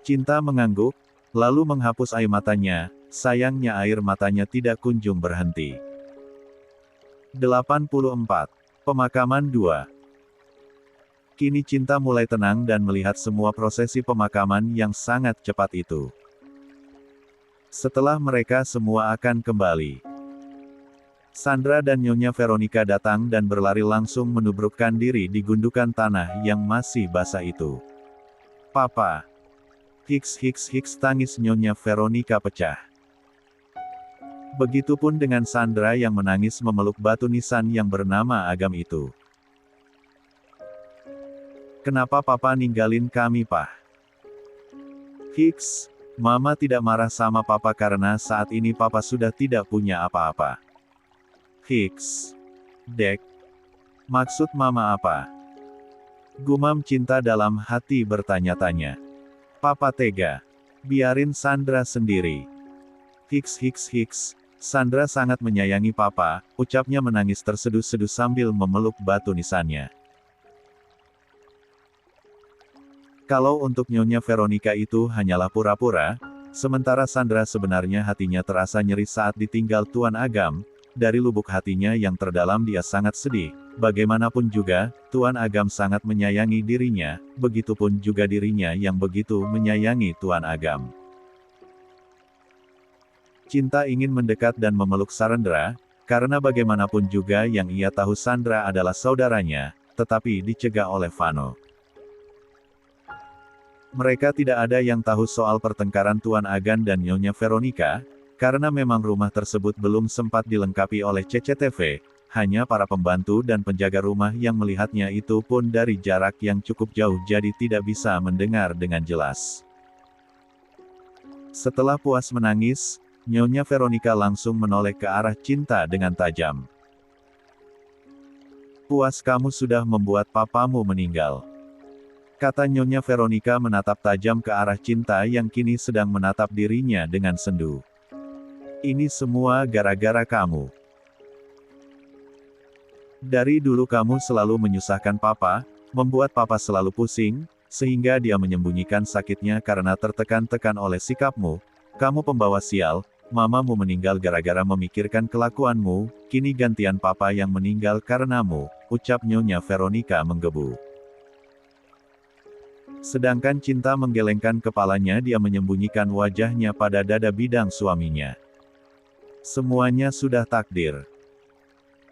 Cinta mengangguk, lalu menghapus air matanya, sayangnya air matanya tidak kunjung berhenti. 84. Pemakaman 2. Kini Cinta mulai tenang dan melihat semua prosesi pemakaman yang sangat cepat itu. Setelah mereka semua akan kembali, Sandra dan Nyonya Veronica datang dan berlari langsung menubrukkan diri di gundukan tanah yang masih basah itu. Papa! Hiks hiks hiks, tangis Nyonya Veronica pecah. Begitupun dengan Sandra yang menangis memeluk batu nisan yang bernama Agam itu. Kenapa Papa ninggalin kami, Pak? Hiks, Mama tidak marah sama Papa karena saat ini Papa sudah tidak punya apa-apa. Hiks. Dek. Maksud Mama apa? Gumam Cinta dalam hati bertanya-tanya. Papa tega. Biarin Sandra sendiri. Hiks hiks hiks. Sandra sangat menyayangi Papa, ucapnya menangis terseduh-seduh sambil memeluk batu nisannya. Kalau untuk Nyonya Veronica itu hanyalah pura-pura, sementara Sandra sebenarnya hatinya terasa nyeri saat ditinggal Tuan Agam, dari lubuk hatinya yang terdalam dia sangat sedih, bagaimanapun juga, Tuan Agam sangat menyayangi dirinya, begitupun juga dirinya yang begitu menyayangi Tuan Agam. Cinta ingin mendekat dan memeluk Sandra, karena bagaimanapun juga yang ia tahu Sandra adalah saudaranya, tetapi dicegah oleh Vano. Mereka tidak ada yang tahu soal pertengkaran Tuan Agam dan Nyonya Veronica, karena memang rumah tersebut belum sempat dilengkapi oleh CCTV, hanya para pembantu dan penjaga rumah yang melihatnya itu pun dari jarak yang cukup jauh jadi tidak bisa mendengar dengan jelas. Setelah puas menangis, Nyonya Veronica langsung menoleh ke arah Cinta dengan tajam. Puas kamu sudah membuat papamu meninggal. Kata Nyonya Veronica menatap tajam ke arah Cinta yang kini sedang menatap dirinya dengan sendu. Ini semua gara-gara kamu. Dari dulu kamu selalu menyusahkan Papa, membuat Papa selalu pusing, sehingga dia menyembunyikan sakitnya karena tertekan-tekan oleh sikapmu. Kamu pembawa sial, Mamamu meninggal gara-gara memikirkan kelakuanmu, kini gantian Papa yang meninggal karenamu, ucap Nyonya Veronica menggebu. Sedangkan Cinta menggelengkan kepalanya, dia menyembunyikan wajahnya pada dada bidang suaminya. Semuanya sudah takdir.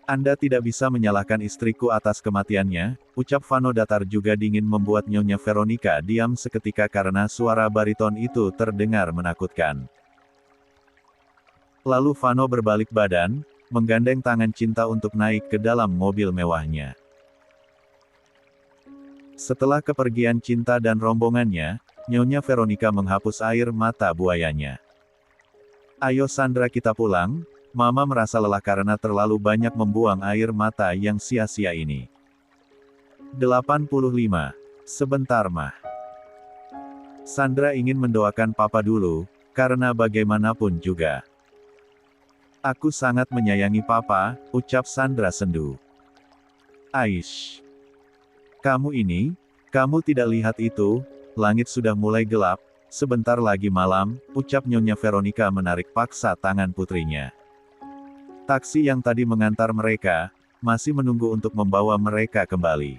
Anda tidak bisa menyalahkan istriku atas kematiannya, ucap Vano datar juga dingin membuat Nyonya Veronica diam seketika karena suara bariton itu terdengar menakutkan. Lalu Vano berbalik badan, menggandeng tangan Cinta untuk naik ke dalam mobil mewahnya. Setelah kepergian Cinta dan rombongannya, Nyonya Veronica menghapus air mata buayanya. Ayo Sandra kita pulang, Mama merasa lelah karena terlalu banyak membuang air mata yang sia-sia ini. 85. Sebentar mah. Sandra ingin mendoakan Papa dulu, karena bagaimanapun juga. Aku sangat menyayangi Papa, ucap Sandra sendu. Aish. Kamu tidak lihat itu, langit sudah mulai gelap, sebentar lagi malam, ucap Nyonya Veronica menarik paksa tangan putrinya. Taksi yang tadi mengantar mereka, masih menunggu untuk membawa mereka kembali.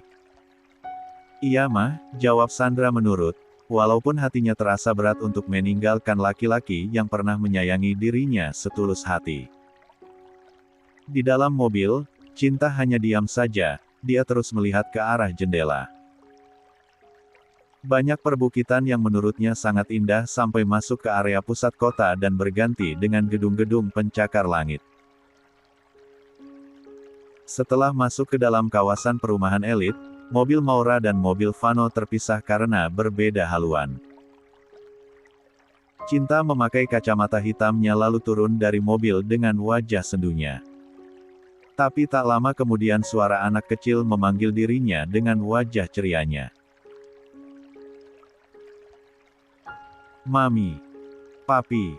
Iya mah, jawab Sandra menurut, walaupun hatinya terasa berat untuk meninggalkan laki-laki yang pernah menyayangi dirinya setulus hati. Di dalam mobil, Cinta hanya diam saja, dia terus melihat ke arah jendela. Banyak perbukitan yang menurutnya sangat indah sampai masuk ke area pusat kota dan berganti dengan gedung-gedung pencakar langit. Setelah masuk ke dalam kawasan perumahan elit, mobil Maura dan mobil Vano terpisah karena berbeda haluan. Cinta memakai kacamata hitamnya lalu turun dari mobil dengan wajah sendunya. Tapi tak lama kemudian suara anak kecil memanggil dirinya dengan wajah cerianya. "Mami. Papi."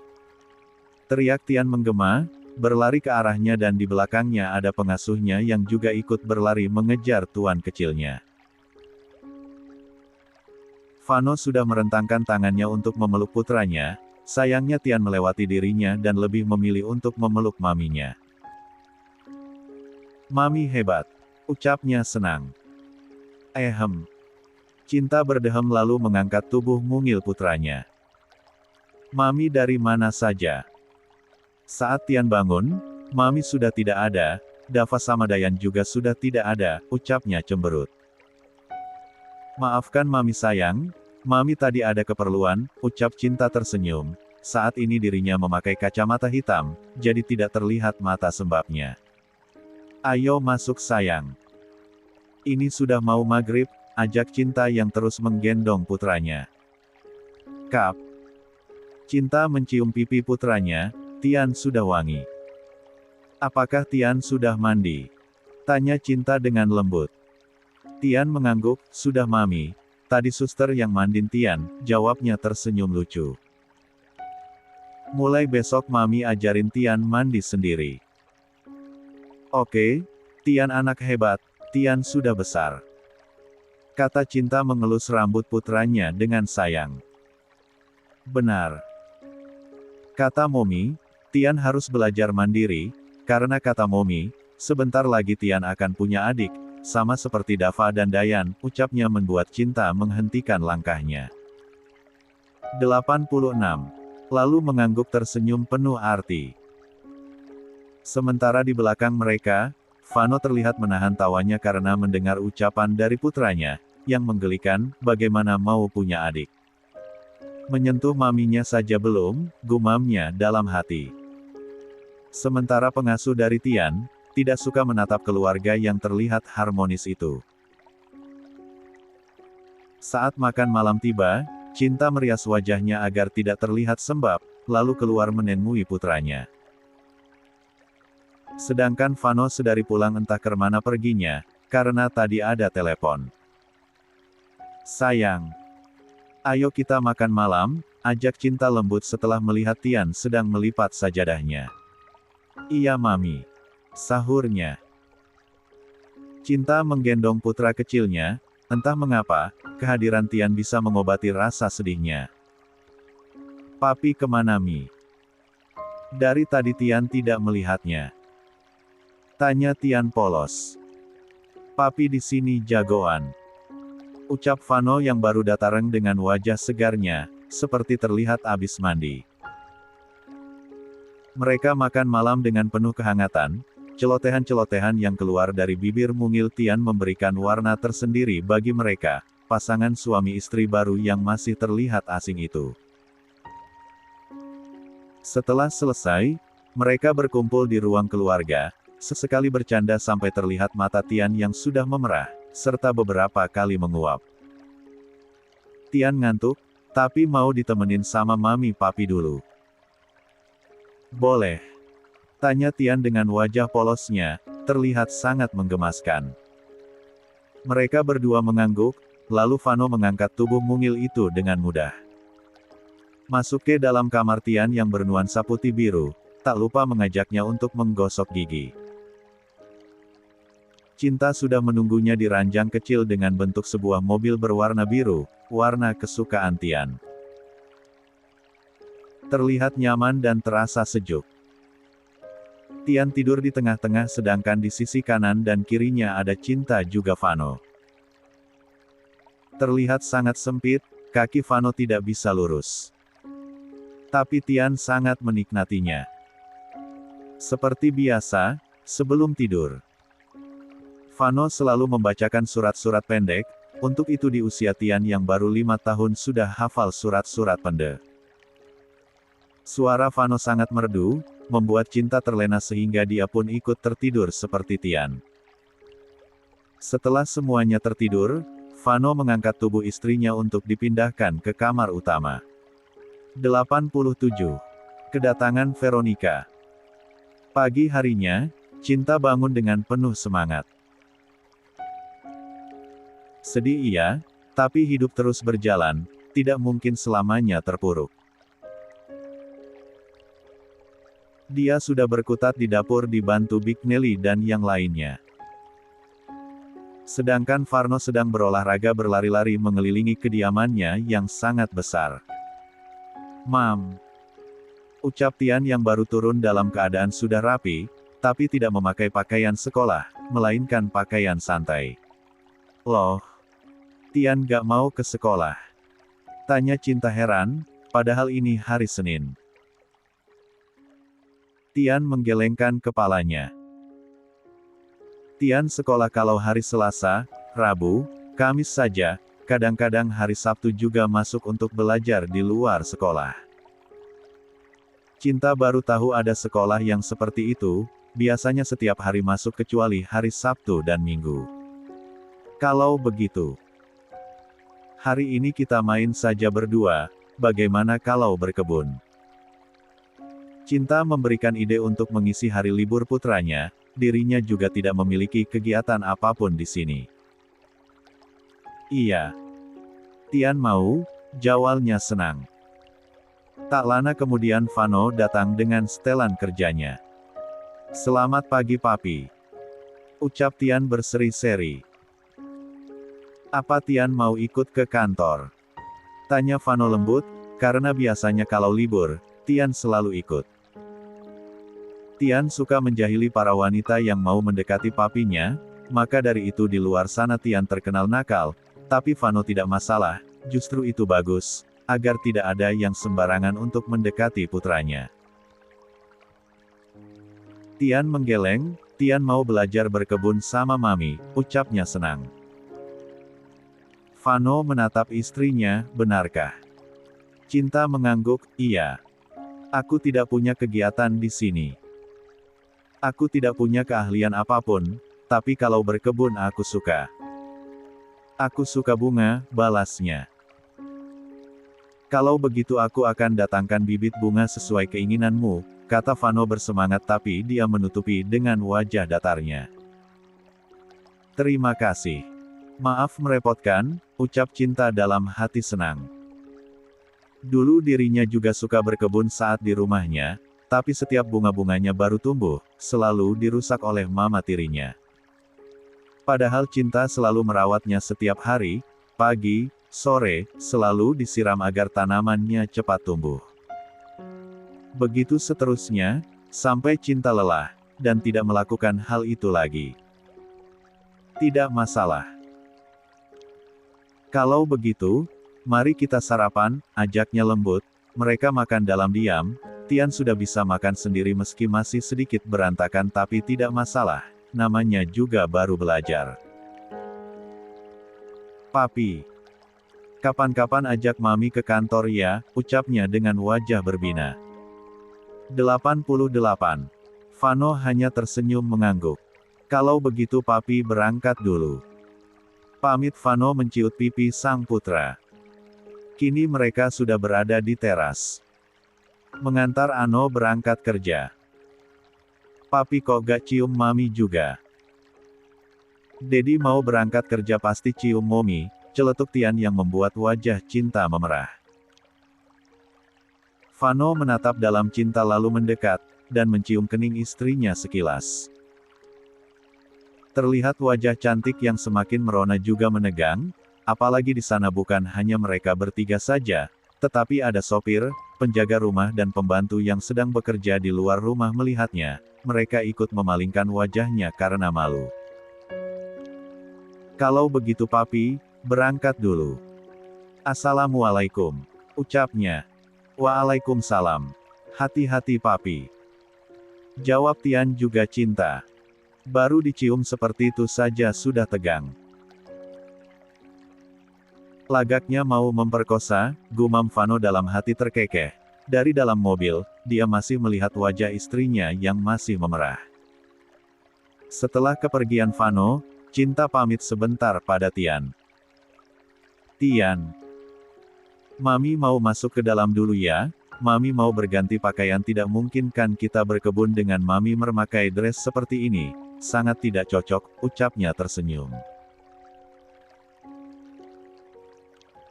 Teriak Tian menggema, berlari ke arahnya dan di belakangnya ada pengasuhnya yang juga ikut berlari mengejar tuan kecilnya. Vano sudah merentangkan tangannya untuk memeluk putranya, sayangnya Tian melewati dirinya dan lebih memilih untuk memeluk maminya. "Mami hebat," ucapnya senang. Cinta berdehem lalu mengangkat tubuh mungil putranya. "Mami dari mana saja?" Saat Tian bangun, Mami sudah tidak ada, Dava sama Dayan juga sudah tidak ada, ucapnya cemberut. "Maafkan Mami sayang, Mami tadi ada keperluan," ucap Cinta tersenyum. Saat ini dirinya memakai kacamata hitam, jadi tidak terlihat mata sembabnya. "Ayo masuk sayang. Ini sudah mau maghrib," ajak Cinta yang terus menggendong putranya. "Kap." Cinta mencium pipi putranya, "Tian sudah wangi." "Apakah Tian sudah mandi?" tanya Cinta dengan lembut. Tian mengangguk, "Sudah Mami. Tadi suster yang mandin Tian," jawabnya tersenyum lucu. "Mulai besok Mami ajarin Tian mandi sendiri." "Oke, Tian anak hebat, Tian sudah besar," kata Cinta mengelus rambut putranya dengan sayang. "Benar," kata Momi, "Tian harus belajar mandiri, karena kata Momi, sebentar lagi Tian akan punya adik, sama seperti Dava dan Dayan," ucapnya membuat Cinta menghentikan langkahnya. 86. Lalu mengangguk tersenyum penuh arti. Sementara di belakang mereka, Vano terlihat menahan tawanya karena mendengar ucapan dari putranya, yang menggelikan, bagaimana mau punya adik. "Menyentuh maminya saja belum," gumamnya dalam hati. Sementara pengasuh dari Tian, tidak suka menatap keluarga yang terlihat harmonis itu. Saat makan malam tiba, Cinta merias wajahnya agar tidak terlihat sembab, lalu keluar menemui putranya. Sedangkan Vano sedari pulang entah kemana perginya, karena tadi ada telepon. "Sayang, ayo kita makan malam," ajak Cinta lembut setelah melihat Tian sedang melipat sajadahnya. "Iya Mami," sahurnya. Cinta menggendong putra kecilnya, entah mengapa, kehadiran Tian bisa mengobati rasa sedihnya. "Papi kemana Mi?" Dari tadi Tian tidak melihatnya. Tanya Tian polos. "Papi di sini jagoan," ucap Vano yang baru datang dengan wajah segarnya, seperti terlihat abis mandi. Mereka makan malam dengan penuh kehangatan, celotehan-celotehan yang keluar dari bibir mungil Tian memberikan warna tersendiri bagi mereka, pasangan suami istri baru yang masih terlihat asing itu. Setelah selesai, mereka berkumpul di ruang keluarga, sesekali bercanda sampai terlihat mata Tian yang sudah memerah, serta beberapa kali menguap. Tian ngantuk, tapi mau ditemenin sama Mami Papi dulu. "Boleh?" tanya Tian dengan wajah polosnya, terlihat sangat menggemaskan. Mereka berdua mengangguk, lalu Vano mengangkat tubuh mungil itu dengan mudah. Masuk ke dalam kamar Tian yang bernuansa putih biru, tak lupa mengajaknya untuk menggosok gigi. Cinta sudah menunggunya di ranjang kecil dengan bentuk sebuah mobil berwarna biru, warna kesukaan Tian. Terlihat nyaman dan terasa sejuk. Tian tidur di tengah-tengah sedangkan di sisi kanan dan kirinya ada Cinta juga Vano. Terlihat sangat sempit, kaki Vano tidak bisa lurus. Tapi Tian sangat menikmatinya. Seperti biasa, sebelum tidur, Vano selalu membacakan surat-surat pendek, untuk itu di usia Tian yang baru 5 tahun sudah hafal surat-surat pendek. Suara Vano sangat merdu, membuat Cinta terlena sehingga dia pun ikut tertidur seperti Tian. Setelah semuanya tertidur, Vano mengangkat tubuh istrinya untuk dipindahkan ke kamar utama. 87. Kedatangan Veronica. Pagi harinya, Cinta bangun dengan penuh semangat. Sedih iya, tapi hidup terus berjalan, tidak mungkin selamanya terpuruk. Dia sudah berkutat di dapur dibantu Big Nelly dan yang lainnya. Sedangkan Varno sedang berolahraga berlari-lari mengelilingi kediamannya yang sangat besar. "Mam," ucap Tian yang baru turun dalam keadaan sudah rapi, tapi tidak memakai pakaian sekolah, melainkan pakaian santai. "Loh, Tian gak mau ke sekolah?" tanya Cinta heran, padahal ini hari Senin. Tian menggelengkan kepalanya. "Tian sekolah kalau hari Selasa, Rabu, Kamis saja, kadang-kadang hari Sabtu juga masuk untuk belajar di luar sekolah." Cinta baru tahu ada sekolah yang seperti itu, biasanya setiap hari masuk kecuali hari Sabtu dan Minggu. "Kalau begitu, hari ini kita main saja berdua, bagaimana kalau berkebun?" Cinta memberikan ide untuk mengisi hari libur putranya, dirinya juga tidak memiliki kegiatan apapun di sini. "Iya. Tian mau," jawabnya senang. Tak lama kemudian Vano datang dengan setelan kerjanya. "Selamat pagi Papi," ucap Tian berseri-seri. "Apa Tian mau ikut ke kantor?" tanya Vano lembut, karena biasanya kalau libur, Tian selalu ikut. Tian suka menjahili para wanita yang mau mendekati papinya, maka dari itu di luar sana Tian terkenal nakal, tapi Vano tidak masalah, justru itu bagus, agar tidak ada yang sembarangan untuk mendekati putranya. Tian menggeleng, "Tian mau belajar berkebun sama Mami," ucapnya senang. Vano menatap istrinya, "Benarkah?" Cinta mengangguk, "Iya. Aku tidak punya kegiatan di sini. Aku tidak punya keahlian apapun, tapi kalau berkebun aku suka. Aku suka bunga," balasnya. "Kalau begitu aku akan datangkan bibit bunga sesuai keinginanmu," kata Vano bersemangat tapi dia menutupi dengan wajah datarnya. "Terima kasih. Maaf merepotkan," ucap Cinta dalam hati senang. Dulu dirinya juga suka berkebun saat di rumahnya, tapi setiap bunga-bunganya baru tumbuh, selalu dirusak oleh mama tirinya. Padahal Cinta selalu merawatnya setiap hari, pagi, sore, selalu disiram agar tanamannya cepat tumbuh. Begitu seterusnya, sampai Cinta lelah, dan tidak melakukan hal itu lagi. "Tidak masalah. Kalau begitu, mari kita sarapan," ajaknya lembut. Mereka makan dalam diam. Tian sudah bisa makan sendiri meski masih sedikit berantakan tapi tidak masalah, namanya juga baru belajar. "Papi, kapan-kapan ajak Mami ke kantor ya," ucapnya dengan wajah berbina. 88. Vano hanya tersenyum mengangguk. "Kalau begitu Papi berangkat dulu." Pamit Vano menciut pipi sang putra. Kini mereka sudah berada di teras. Mengantar Ano berangkat kerja. "Papi kok gak cium Mami juga?" "Dedi mau berangkat kerja pasti cium Momi," celetuk Tian yang membuat wajah Cinta memerah. Vano menatap dalam Cinta lalu mendekat, dan mencium kening istrinya sekilas. Terlihat wajah cantik yang semakin merona juga menegang, apalagi di sana bukan hanya mereka bertiga saja, tetapi ada sopir, penjaga rumah dan pembantu yang sedang bekerja di luar rumah melihatnya, mereka ikut memalingkan wajahnya karena malu. "Kalau begitu Papi, berangkat dulu." "Assalamualaikum," ucapnya. "Waalaikumsalam. Hati-hati Papi," jawab Tian juga Cinta. Baru dicium seperti itu saja sudah tegang. Lagaknya mau memperkosa, gumam Vano dalam hati terkekeh. Dari dalam mobil, dia masih melihat wajah istrinya yang masih memerah. Setelah kepergian Vano, Cinta pamit sebentar pada Tian. Tian, Mami mau masuk ke dalam dulu ya. Mami mau berganti pakaian, tidak mungkin kan kita berkebun dengan Mami memakai dress seperti ini. Sangat tidak cocok, ucapnya tersenyum.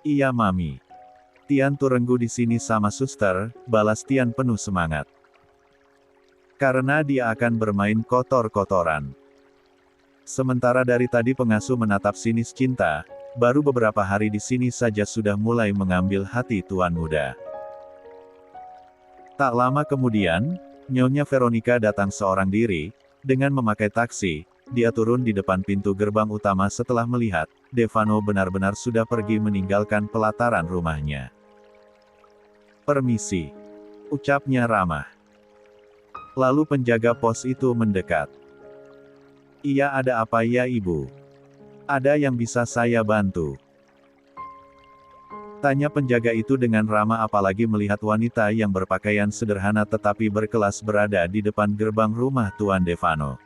Iya Mami. Tian turenggu di sini sama suster, balas Tian penuh semangat. Karena dia akan bermain kotor-kotoran. Sementara dari tadi pengasuh menatap sinis Cinta, baru beberapa hari di sini saja sudah mulai mengambil hati tuan muda. Tak lama kemudian, Nyonya Veronica datang seorang diri, dengan memakai taksi. Dia turun di depan pintu gerbang utama setelah melihat, Vano benar-benar sudah pergi meninggalkan pelataran rumahnya. Permisi, ucapnya ramah. Lalu penjaga pos itu mendekat. Iya, ada apa ya ibu? Ada yang bisa saya bantu? Tanya penjaga itu dengan ramah, apalagi melihat wanita yang berpakaian sederhana tetapi berkelas berada di depan gerbang rumah Tuan Vano.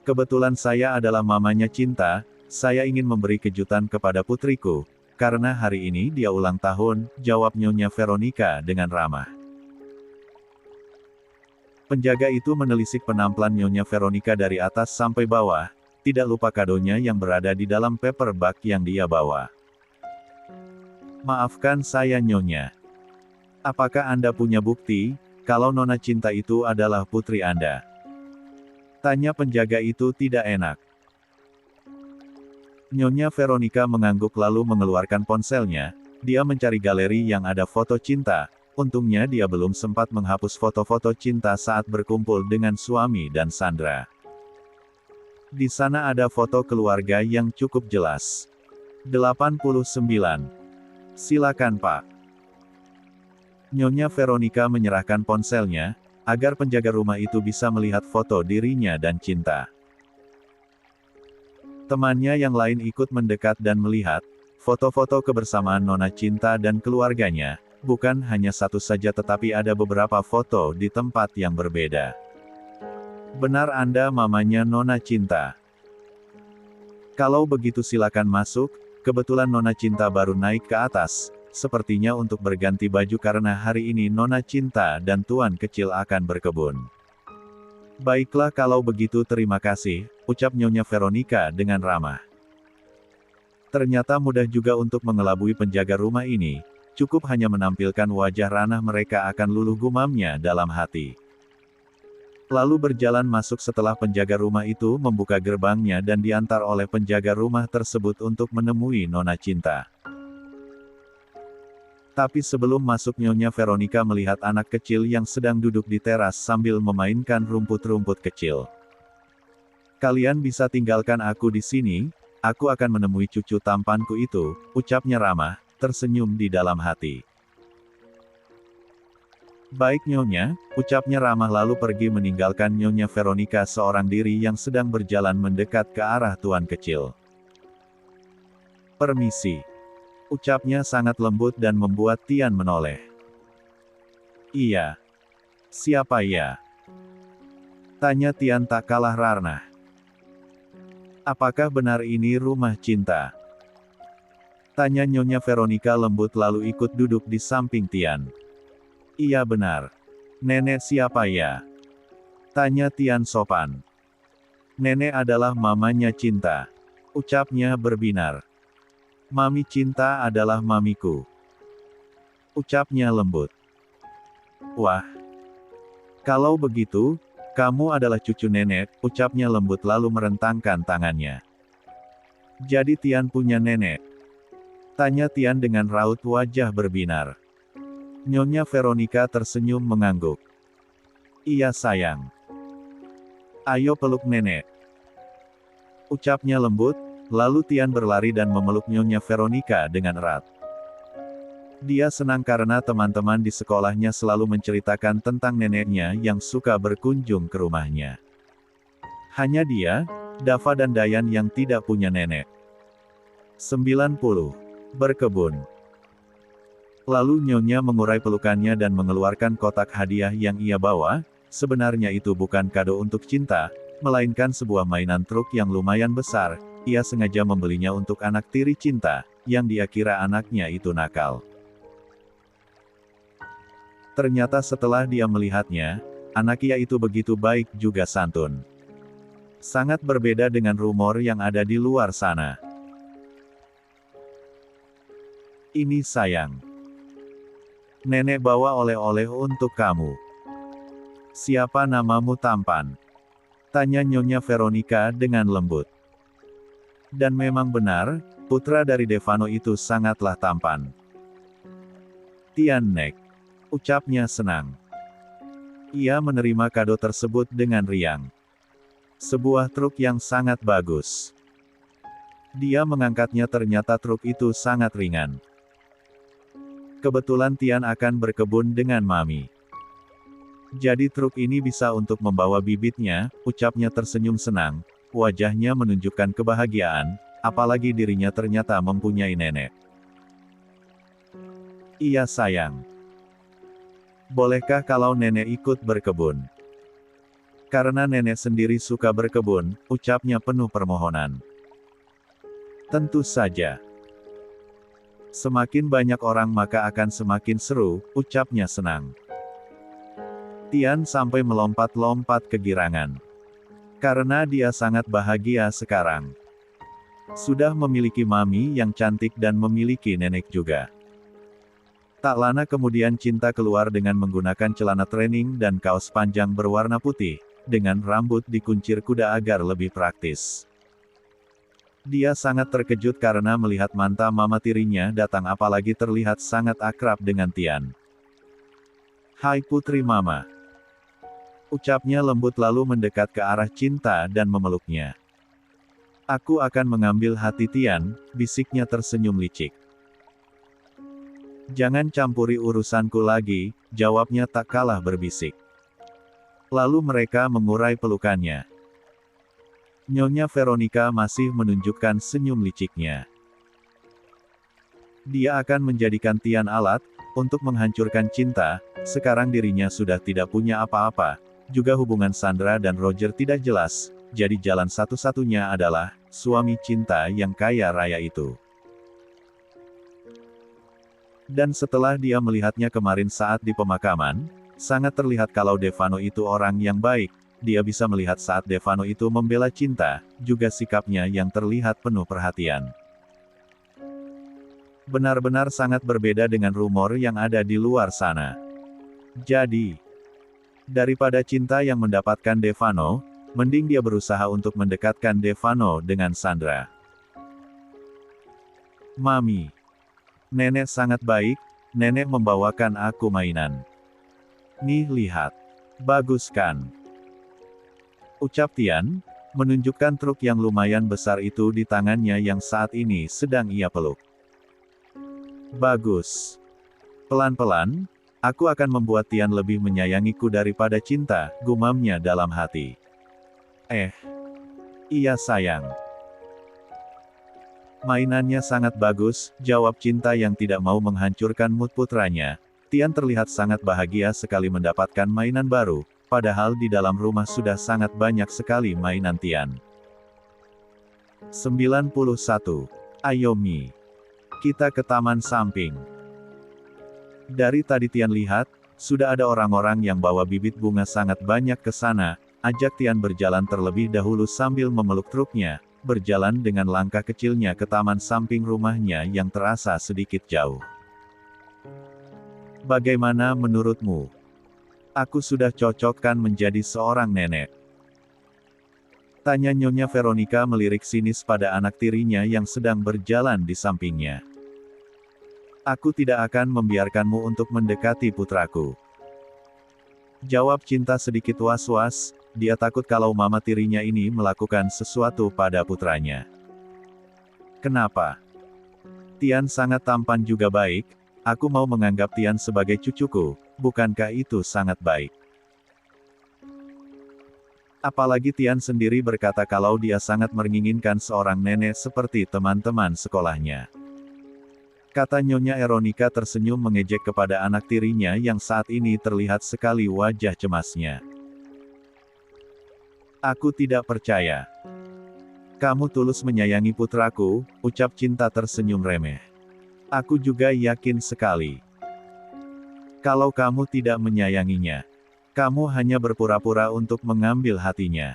Kebetulan saya adalah mamanya Cinta, saya ingin memberi kejutan kepada putriku, karena hari ini dia ulang tahun, jawab Nyonya Veronica dengan ramah. Penjaga itu menelisik penampilan Nyonya Veronica dari atas sampai bawah, tidak lupa kadonya yang berada di dalam paper bag yang dia bawa. Maafkan saya Nyonya. Apakah Anda punya bukti, kalau Nona Cinta itu adalah putri Anda? Tanya penjaga itu tidak enak. Nyonya Veronica mengangguk lalu mengeluarkan ponselnya, dia mencari galeri yang ada foto Cinta, untungnya dia belum sempat menghapus foto-foto Cinta saat berkumpul dengan suami dan Sandra. Di sana ada foto keluarga yang cukup jelas. 89. Silakan Pak. Nyonya Veronica menyerahkan ponselnya, agar penjaga rumah itu bisa melihat foto dirinya dan Cinta. Temannya yang lain ikut mendekat dan melihat foto-foto kebersamaan Nona Cinta dan keluarganya, bukan hanya satu saja tetapi ada beberapa foto di tempat yang berbeda. Benar Anda mamanya Nona Cinta? Kalau begitu silakan masuk, kebetulan Nona Cinta baru naik ke atas, sepertinya untuk berganti baju karena hari ini Nona Cinta dan Tuan Kecil akan berkebun. Baiklah kalau begitu terima kasih, ucap Nyonya Veronica dengan ramah. Ternyata mudah juga untuk mengelabui penjaga rumah ini, cukup hanya menampilkan wajah ranah mereka akan luluh gumamnya dalam hati. Lalu berjalan masuk setelah penjaga rumah itu membuka gerbangnya dan diantar oleh penjaga rumah tersebut untuk menemui Nona Cinta. Tapi sebelum masuk Nyonya Veronica melihat anak kecil yang sedang duduk di teras sambil memainkan rumput-rumput kecil. Kalian bisa tinggalkan aku di sini, aku akan menemui cucu tampanku itu, ucapnya ramah, tersenyum di dalam hati. Baik Nyonya, ucapnya ramah lalu pergi meninggalkan Nyonya Veronica seorang diri yang sedang berjalan mendekat ke arah Tuan Kecil. Permisi. Ucapnya sangat lembut dan membuat Tian menoleh. Iya. Siapa ya? Tanya Tian tak kalah ranah. Apakah benar ini rumah Cinta? Tanya Nyonya Veronica lembut lalu ikut duduk di samping Tian. Iya benar. Nenek siapa ya? Tanya Tian sopan. Nenek adalah mamanya Cinta. Ucapnya berbinar. Mami Cinta adalah mamiku. Ucapnya lembut. Wah. Kalau begitu, kamu adalah cucu nenek, ucapnya lembut lalu merentangkan tangannya. Jadi Tian punya nenek? Tanya Tian dengan raut wajah berbinar. Nyonya Veronica tersenyum mengangguk. Iya sayang. Ayo peluk nenek. Ucapnya lembut, lalu Tian berlari dan memeluk Nyonya Veronica dengan erat. Dia senang karena teman-teman di sekolahnya selalu menceritakan tentang neneknya yang suka berkunjung ke rumahnya. Hanya dia, Dava dan Dayan yang tidak punya nenek. 90. Berkebun. Lalu Nyonya mengurai pelukannya dan mengeluarkan kotak hadiah yang ia bawa. Sebenarnya itu bukan kado untuk cinta, melainkan sebuah mainan truk yang lumayan besar. Ia sengaja membelinya untuk anak tiri cinta, yang dia kira anaknya itu nakal. Ternyata setelah dia melihatnya, anak ia itu begitu baik juga santun. Sangat berbeda dengan rumor yang ada di luar sana. Ini sayang. Nenek bawa oleh-oleh untuk kamu. Siapa namamu tampan? Tanya Nyonya Veronica dengan lembut. Dan memang benar, putra dari Devano itu sangatlah tampan. Tian Nek. Ucapnya senang. Ia menerima kado tersebut dengan riang. Sebuah truk yang sangat bagus. Dia mengangkatnya, ternyata truk itu sangat ringan. Kebetulan Tian akan berkebun dengan Mami. Jadi truk ini bisa untuk membawa bibitnya, ucapnya tersenyum senang, wajahnya menunjukkan kebahagiaan, apalagi dirinya ternyata mempunyai nenek. Iya sayang. Bolehkah kalau nenek ikut berkebun? Karena nenek sendiri suka berkebun, ucapnya penuh permohonan. Tentu saja. Semakin banyak orang maka akan semakin seru, ucapnya senang. Tian sampai melompat-lompat kegirangan. Karena dia sangat bahagia sekarang. Sudah memiliki Mami yang cantik dan memiliki nenek juga. Tak lama kemudian Cinta keluar dengan menggunakan celana training dan kaos panjang berwarna putih, dengan rambut dikuncir kuda agar lebih praktis. Dia sangat terkejut karena melihat mantan mama tirinya datang, apalagi terlihat sangat akrab dengan Tian. Hai putri mama. Ucapnya lembut lalu mendekat ke arah Cinta dan memeluknya. Aku akan mengambil hati Tian, bisiknya tersenyum licik. Jangan campuri urusanku lagi, jawabnya tak kalah berbisik. Lalu mereka mengurai pelukannya. Nyonya Veronica masih menunjukkan senyum liciknya. Dia akan menjadikan Tian alat, untuk menghancurkan Cinta, sekarang dirinya sudah tidak punya apa-apa, juga hubungan Sandra dan Roger tidak jelas, jadi jalan satu-satunya adalah, suami Cinta yang kaya raya itu. Dan setelah dia melihatnya kemarin saat di pemakaman, sangat terlihat kalau Devano itu orang yang baik, dia bisa melihat saat Devano itu membela Cinta, juga sikapnya yang terlihat penuh perhatian. Benar-benar sangat berbeda dengan rumor yang ada di luar sana. Jadi, daripada Cinta yang mendapatkan Devano, mending dia berusaha untuk mendekatkan Devano dengan Sandra. Mami. Nenek sangat baik, nenek membawakan aku mainan. Nih lihat. Bagus kan? Ucap Tian, menunjukkan truk yang lumayan besar itu di tangannya yang saat ini sedang ia peluk. Bagus. Pelan-pelan, aku akan membuat Tian lebih menyayangiku daripada Cinta, gumamnya dalam hati. Iya sayang. Mainannya sangat bagus, jawab Cinta yang tidak mau menghancurkan mood putranya. Tian terlihat sangat bahagia sekali mendapatkan mainan baru, padahal di dalam rumah sudah sangat banyak sekali mainan Tian. 91. Ayo Mi. Kita ke taman samping. Dari tadi Tian lihat, sudah ada orang-orang yang bawa bibit bunga sangat banyak ke sana, ajak Tian berjalan terlebih dahulu sambil memeluk truknya. Berjalan dengan langkah kecilnya ke taman samping rumahnya yang terasa sedikit jauh. Bagaimana menurutmu? Aku sudah cocokkan menjadi seorang nenek. Tanya Nyonya Veronica melirik sinis pada anak tirinya yang sedang berjalan di sampingnya. Aku tidak akan membiarkanmu untuk mendekati putraku. Jawab Cinta sedikit was-was. Dia takut kalau mama tirinya ini melakukan sesuatu pada putranya. Kenapa? Tian sangat tampan juga baik, Aku mau menganggap Tian sebagai cucuku, bukankah itu sangat baik? Apalagi Tian sendiri berkata kalau dia sangat menginginkan seorang nenek seperti teman-teman sekolahnya. Kata Nyonya Eronika tersenyum mengejek kepada anak tirinya yang saat ini terlihat sekali wajah cemasnya. Aku tidak percaya. Kamu tulus menyayangi putraku, ucap Cinta tersenyum remeh. Aku juga yakin sekali. Kalau kamu tidak menyayanginya, kamu hanya berpura-pura untuk mengambil hatinya.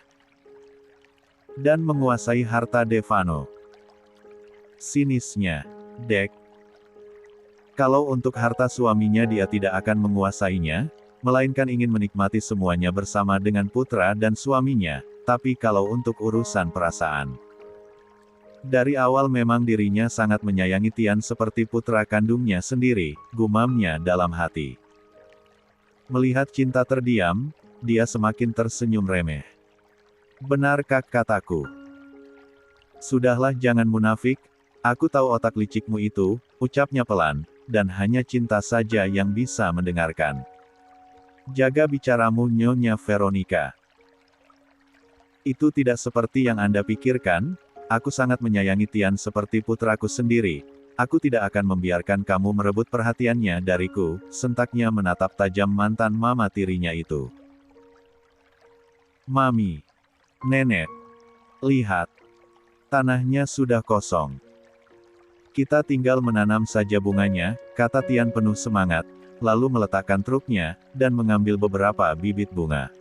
Dan menguasai harta Devano. Sinisnya, Dek. Kalau untuk harta suaminya dia tidak akan menguasainya, melainkan ingin menikmati semuanya bersama dengan putra dan suaminya, tapi kalau untuk urusan perasaan. Dari awal memang dirinya sangat menyayangi Tian seperti putra kandungnya sendiri, gumamnya dalam hati. Melihat Cinta terdiam, dia semakin tersenyum remeh. Benarkah kataku? Sudahlah jangan munafik, aku tahu otak licikmu itu, ucapnya pelan, dan hanya Cinta saja yang bisa mendengarkan. Jaga bicaramu Nyonya Veronica. Itu tidak seperti yang Anda pikirkan, aku sangat menyayangi Tian seperti putraku sendiri. Aku tidak akan membiarkan kamu merebut perhatiannya dariku, sentaknya menatap tajam mantan mama tirinya itu. Mami. Nenek. Lihat. Tanahnya sudah kosong. Kita tinggal menanam saja bunganya, kata Tian penuh semangat, lalu meletakkan truknya, dan mengambil beberapa bibit bunga.